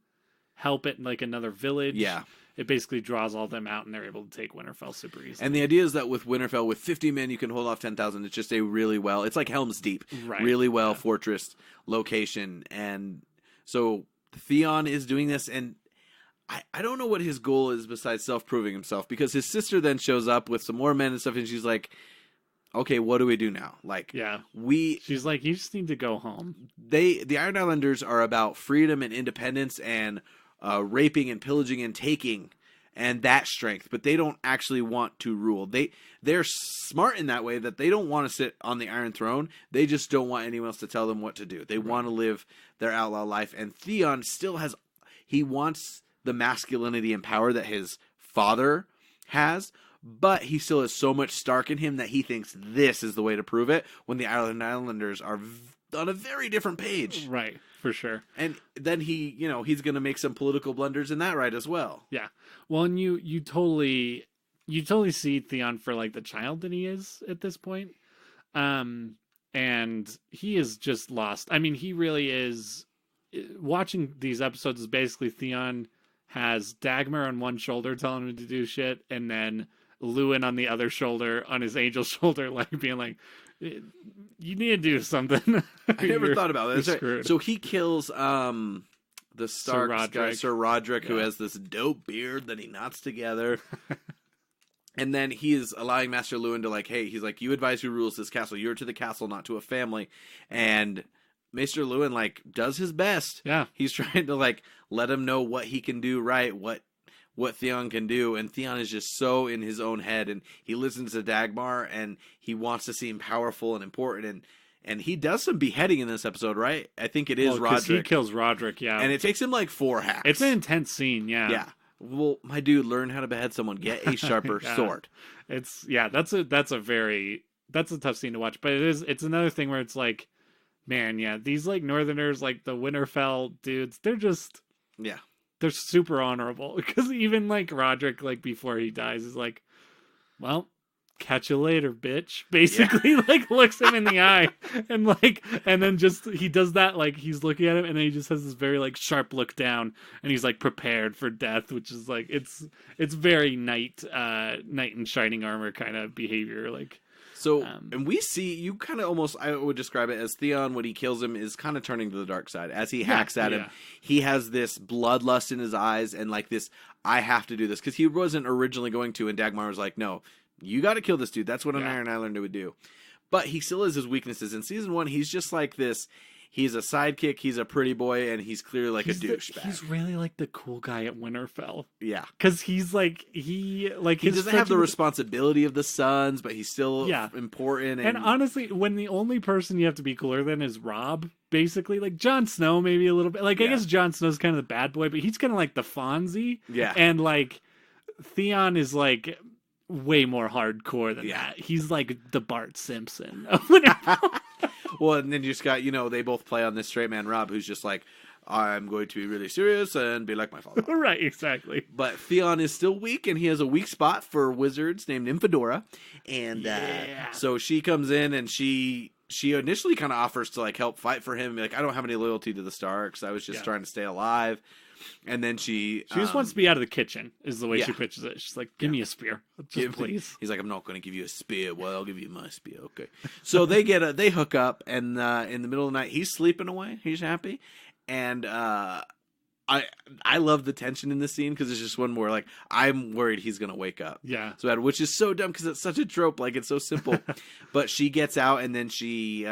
help at like another village. Yeah. It basically draws all them out, and they're able to take Winterfell super easily. And the idea is that with Winterfell, with 50 men, you can hold off 10,000. It's just it's like Helm's Deep, really well fortress location. And so Theon is doing this, and I don't know what his goal is besides self-proving himself, because his sister then shows up with some more men and stuff, and she's like, okay, what do we do now? She's like, you just need to go home. The Iron Islanders are about freedom and independence and raping and pillaging and taking and that strength, but they don't actually want to rule. They're smart in that way that they don't want to sit on the Iron Throne. They just don't want anyone else to tell them what to do. They want to live their outlaw life. And Theon still he wants the masculinity and power that his father has, but he still has so much Stark in him that he thinks this is the way to prove it, when the Islanders are on a very different page. Right, for sure. And then he's going to make some political blunders in that as well. Yeah. Well, and you totally see Theon for like the child that he is at this point. And he is just lost. I mean, he really is. Watching these episodes is basically Theon has Dagmar on one shoulder telling him to do shit, and then Lewin on the other shoulder, on his angel shoulder, like being like, you need to do something. I never thought about this. Right. So he kills the Stark guy, Sir Roderick, who has this dope beard that he knots together. And then he is allowing Master Lewin to he's like, you advise who rules this castle. You're to the castle, not to a family. And Maester Lewin does his best. Yeah. He's trying to let him know what he can do right, what Theon can do, and Theon is just so in his own head, and he listens to Dagmar, and he wants to seem powerful and important, and he does some beheading in this episode, right? I think it is Roderick. He kills Roderick, yeah. And it takes him 4 hacks. It's an intense scene, yeah. Yeah. Well, my dude, learn how to behead someone. Get a sharper sword. That's a tough scene to watch, but it's another thing where it's like, man, yeah, these Northerners, the Winterfell dudes, they're just... Yeah. They're super honorable, because even Roderick, before he dies, is like, well, catch you later, bitch. Basically, looks him in the eye, and then just he does that, he's looking at him, and then he just has this very sharp look down, and he's prepared for death, which is it's very knight in shining armor kind of behavior, So, and we see, you kind of almost, I would describe it as Theon, when he kills him, is kind of turning to the dark side. As he hacks at him, he has this bloodlust in his eyes, and this, I have to do this. Because he wasn't originally going to, and Dagmar was like, no, you got to kill this dude. That's what an Iron Islander would do. But he still has his weaknesses. In season 1, he's just this... He's a sidekick, he's a pretty boy, and he's clearly a douchebag. He's really the cool guy at Winterfell. Yeah. Because he's he doesn't have the responsibility of the sons, but he's still important. And honestly, when the only person you have to be cooler than is Robb, basically, Jon Snow maybe a little bit. I guess Jon Snow's kind of the bad boy, but he's kind of the Fonzie. Yeah. And Theon is way more hardcore than that. He's the Bart Simpson of Winterfell. Well, and then you just got, they both play on this straight man Robb, who's just I'm going to be really serious and be like my father. Right, exactly. But Theon is still weak, and he has a weak spot for wizards named Nymphadora. And so she comes in, and she initially kind of offers to help fight for him. I don't have any loyalty to the Starks. I was just trying to stay alive. And then she just wants to be out of the kitchen, is the way yeah. she pitches it. She's like, give me a spear. Just please. He's like, I'm not going to give you a spear. Well, I'll give you my spear. Okay. So they hook up, and in the middle of the night, he's sleeping away. He's happy. And I love the tension in this scene because it's just one more like I'm worried he's gonna wake up. Yeah. So which is so dumb because it's such a trope. Like it's so simple, but she gets out and then she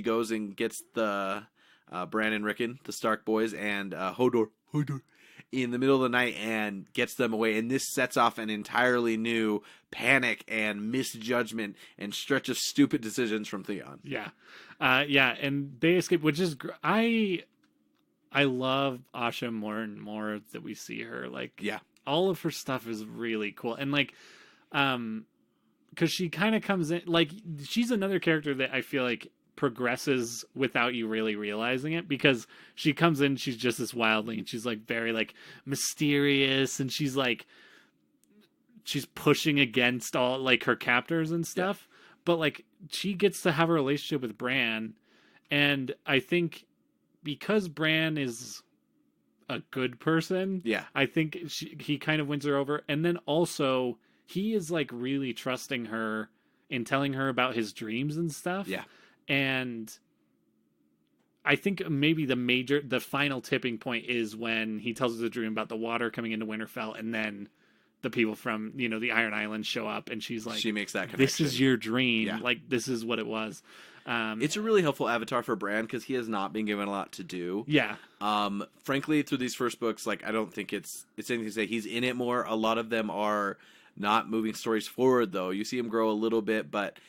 goes and gets the Bran and Rickon, the Stark boys, and Hodor in the middle of the night and gets them away. And this sets off an entirely new panic and misjudgment and stretch of stupid decisions from Theon. Yeah. And they escape, which is I love Asha more and more that we see her. Like, yeah, all of her stuff is really cool. And like, because she kind of comes in, like, she's another character that I feel like progresses without you really realizing it, because she comes in, she's just this wildling, and she's like very like mysterious, and she's pushing against all like her captors and stuff. Yeah. But like, she gets to have a relationship with Bran, and I think, because Bran is a good person, yeah, I think he kind of wins her over. And then also, he is like really trusting her in telling her about his dreams and stuff. Yeah. And I think maybe the final tipping point is when he tells her the dream about the water coming into Winterfell, and then the people from, the Iron Islands show up, and she's like, she makes that connection. This is your dream. Yeah. Like, this is what it was. It's a really helpful avatar for Bran because he has not been given a lot to do. Yeah. Frankly, through these first books, like I don't think it's anything to say. He's in it more. A lot of them are not moving stories forward, though. You see him grow a little bit, but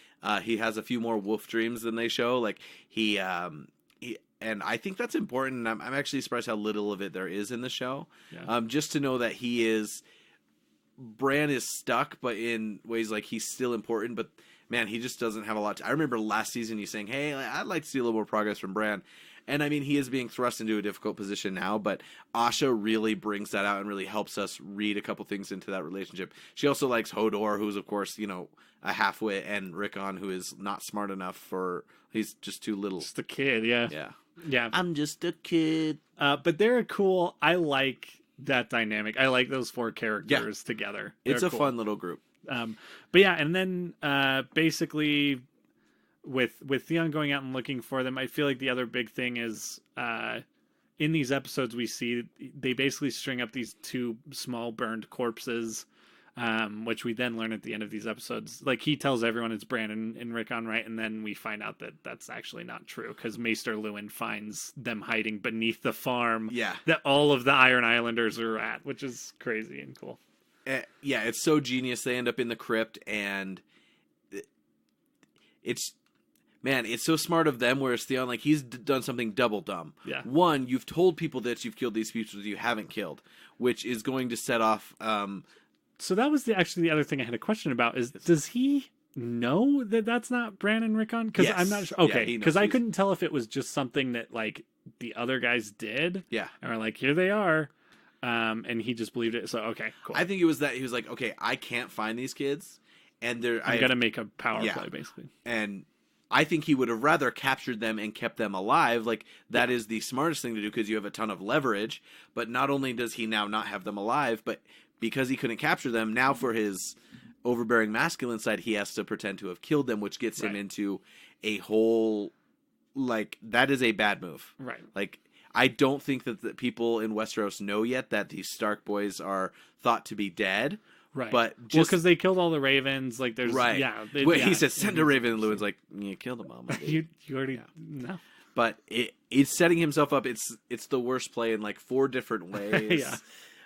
he has a few more wolf dreams than they show. Like he and I think that's important. I'm actually surprised how little of it there is in the show. Yeah. Just to know that Bran is stuck, but in ways like he's still important, but. Man, he just doesn't have a lot. I remember last season you saying, hey, I'd like to see a little more progress from Bran. And I mean, he is being thrust into a difficult position now, but Asha really brings that out and really helps us read a couple things into that relationship. She also likes Hodor, who's, of course, a halfwit, and Rickon, who is not smart enough he's just too little. Just a kid, yeah. Yeah. Yeah. I'm just a kid. But they're cool. I like that dynamic. I like those four characters together. It's a cool. fun little group. But yeah, and then basically with Theon going out and looking for them, I feel like the other big thing is in these episodes we see they basically string up these two small burned corpses, which we then learn at the end of these episodes. Like, he tells everyone it's Bran and Rickon, right? And then we find out that that's actually not true, because Maester Luwin finds them hiding beneath the farm that all of the Iron Islanders are at, which is crazy and cool. Yeah, it's so genius. They end up in the crypt, and it's so smart of them. Whereas Theon, like, he's done something double dumb. Yeah. One, you've told people that you've killed these people you haven't killed, which is going to set off. So that was actually the other thing I had a question about. Is does he know that that's not Bran and Rickon? Because I'm not sure. Okay, because I couldn't tell if it was just something that like the other guys did. Yeah, and we're like, here they are. And he just believed it. So, okay, cool. I think it was that he was like, okay, I can't find these kids, and I'm going to make a power play, basically. And I think he would have rather captured them and kept them alive. Like, that is the smartest thing to do because you have a ton of leverage. But not only does he now not have them alive, but because he couldn't capture them, now for his overbearing masculine side, he has to pretend to have killed them, which gets him into a whole, like, that is a bad move. Right. Like, I don't think that the people in Westeros know yet that these Stark boys are thought to be dead. Right. But just because they killed all the ravens, like there's he says send a raven, and Lewin's like, you killed them all. you already no. But it's setting himself up. It's the worst play in like 4 different ways.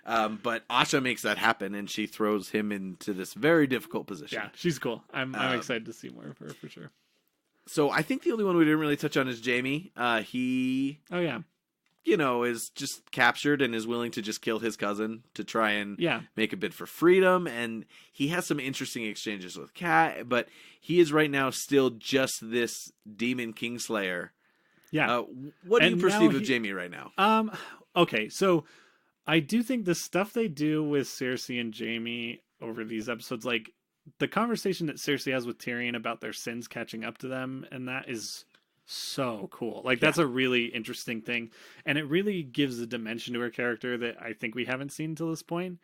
But Asha makes that happen, and she throws him into this very difficult position. Yeah, she's cool. I'm excited to see more of her for sure. So I think the only one we didn't really touch on is Jaime. He is just captured and is willing to just kill his cousin to try and make a bid for freedom. And he has some interesting exchanges with Kat, but he is right now still just this demon kingslayer. Yeah. What do you perceive of Jaime right now? Okay, so I do think the stuff they do with Cersei and Jaime over these episodes, like the conversation that Cersei has with Tyrion about their sins catching up to them, and that is so cool. Like that's a really interesting thing, and it really gives a dimension to her character that I think we haven't seen till this point.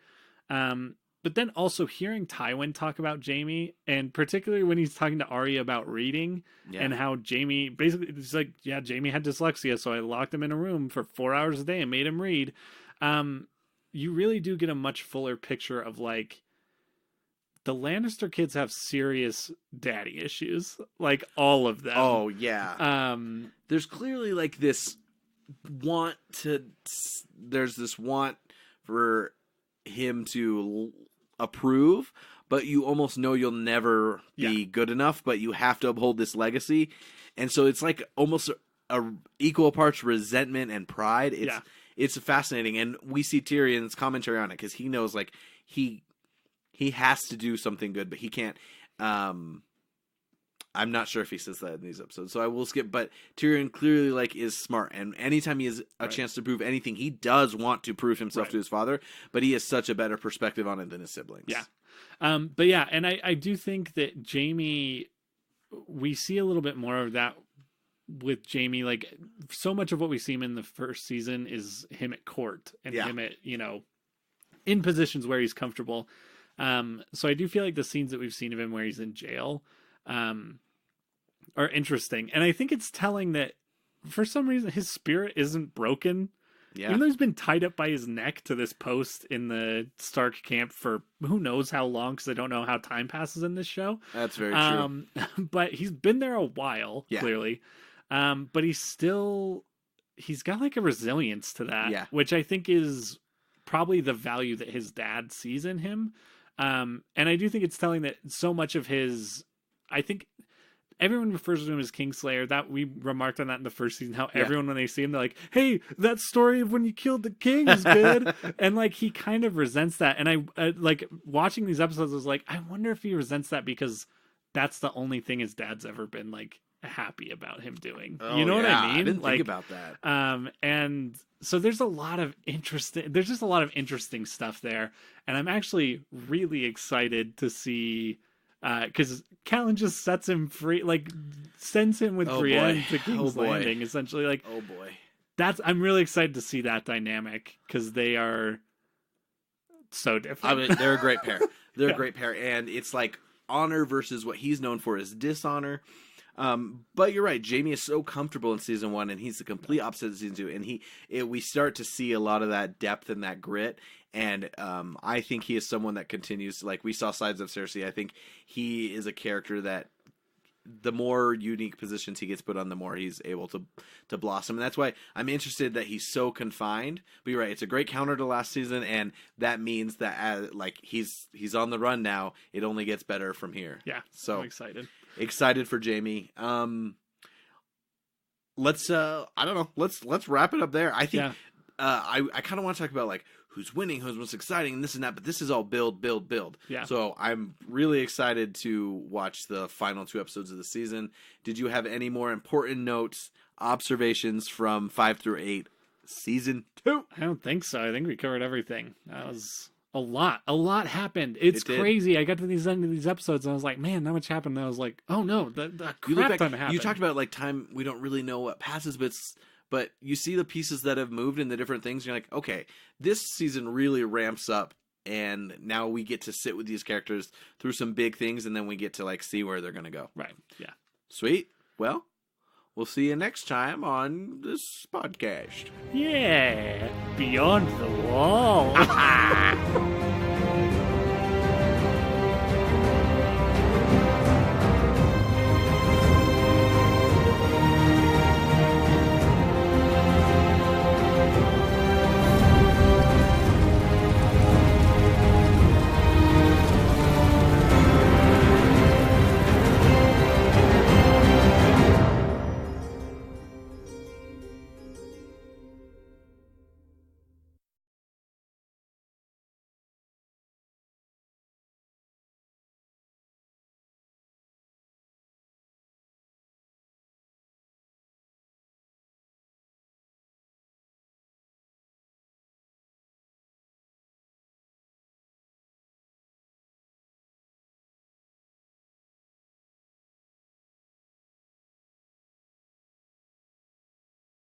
But then also hearing Tywin talk about Jamie, and particularly when he's talking to Arya about reading and how Jamie basically it's like, yeah, Jamie had dyslexia, so I locked him in a room for 4 hours a day and made him read. You really do get a much fuller picture of like the Lannister kids have serious daddy issues, like all of them. Oh yeah. There's clearly like this want for him to approve, but you almost know you'll never be good enough, but you have to uphold this legacy. And so it's like almost a equal parts resentment and pride. It's fascinating. And we see Tyrion's commentary on it because he knows like he has to do something good, but he can't. I'm not sure if he says that in these episodes, so I will skip. But Tyrion clearly like is smart, and anytime he has a chance to prove anything, he does want to prove himself to his father. But he has such a better perspective on it than his siblings. Yeah, but yeah, and I do think that Jamie, we see a little bit more of that with Jamie. Like so much of what we see him in the first season is him at court and him at in positions where he's comfortable. So I do feel like the scenes that we've seen of him where he's in jail are interesting. And I think it's telling that for some reason his spirit isn't broken. Yeah. Even though he's been tied up by his neck to this post in the Stark camp for who knows how long, because I don't know how time passes in this show. That's very true. But he's been there a while, clearly. But he's got like a resilience to that, which I think is probably the value that his dad sees in him. And I do think it's telling that so much of his, I think everyone refers to him as Kingslayer. That we remarked on that in the first season, how everyone, when they see him, they're like, hey, that story of when you killed the king is good. And like, he kind of resents that. And I like watching these episodes, I was like, I wonder if he resents that because that's the only thing his dad's ever been like happy about him doing. You know what I mean? I didn't think about that. And so there's just a lot of interesting stuff there. And I'm actually really excited to see, because Catelyn just sets him free, like sends him with Brienne to King's Landing, essentially. Like, oh boy, I'm really excited to see that dynamic because they are so different. I mean, they're a great pair. They're a great pair, and it's like honor versus what he's known for is dishonor. But you're right. Jamie is so comfortable in season 1, and he's the complete opposite of season 2. And we start to see a lot of that depth and that grit. And I think he is someone that continues, like we saw sides of Cersei. I think he is a character that the more unique positions he gets put on, the more he's able to blossom. And that's why I'm interested that he's so confined. But you're right. It's a great counter to last season. And that means that like he's on the run now. It only gets better from here. Yeah. So I'm excited. Excited for Jamie. Let's I don't know. Let's wrap it up there. I think I kind of want to talk about like who's winning, who's most exciting, and this and that. But this is all build. Yeah. So I'm really excited to watch the final 2 episodes of the season. Did you have any more important notes, observations from 5 through 8, season 2? I don't think so. I think we covered everything. That was a lot happened. It's crazy. I got to these end of these episodes and I was like, man, not much happened. And I was like, oh no, the crap ton happened. You talked about like time we don't really know what passes, but you see the pieces that have moved and the different things. You're like, okay, this season really ramps up, and now we get to sit with these characters through some big things, and then we get to like see where they're gonna go. Right. Yeah. Sweet. Well, we'll see you next time on this podcast. Yeah. Beyond the Wall.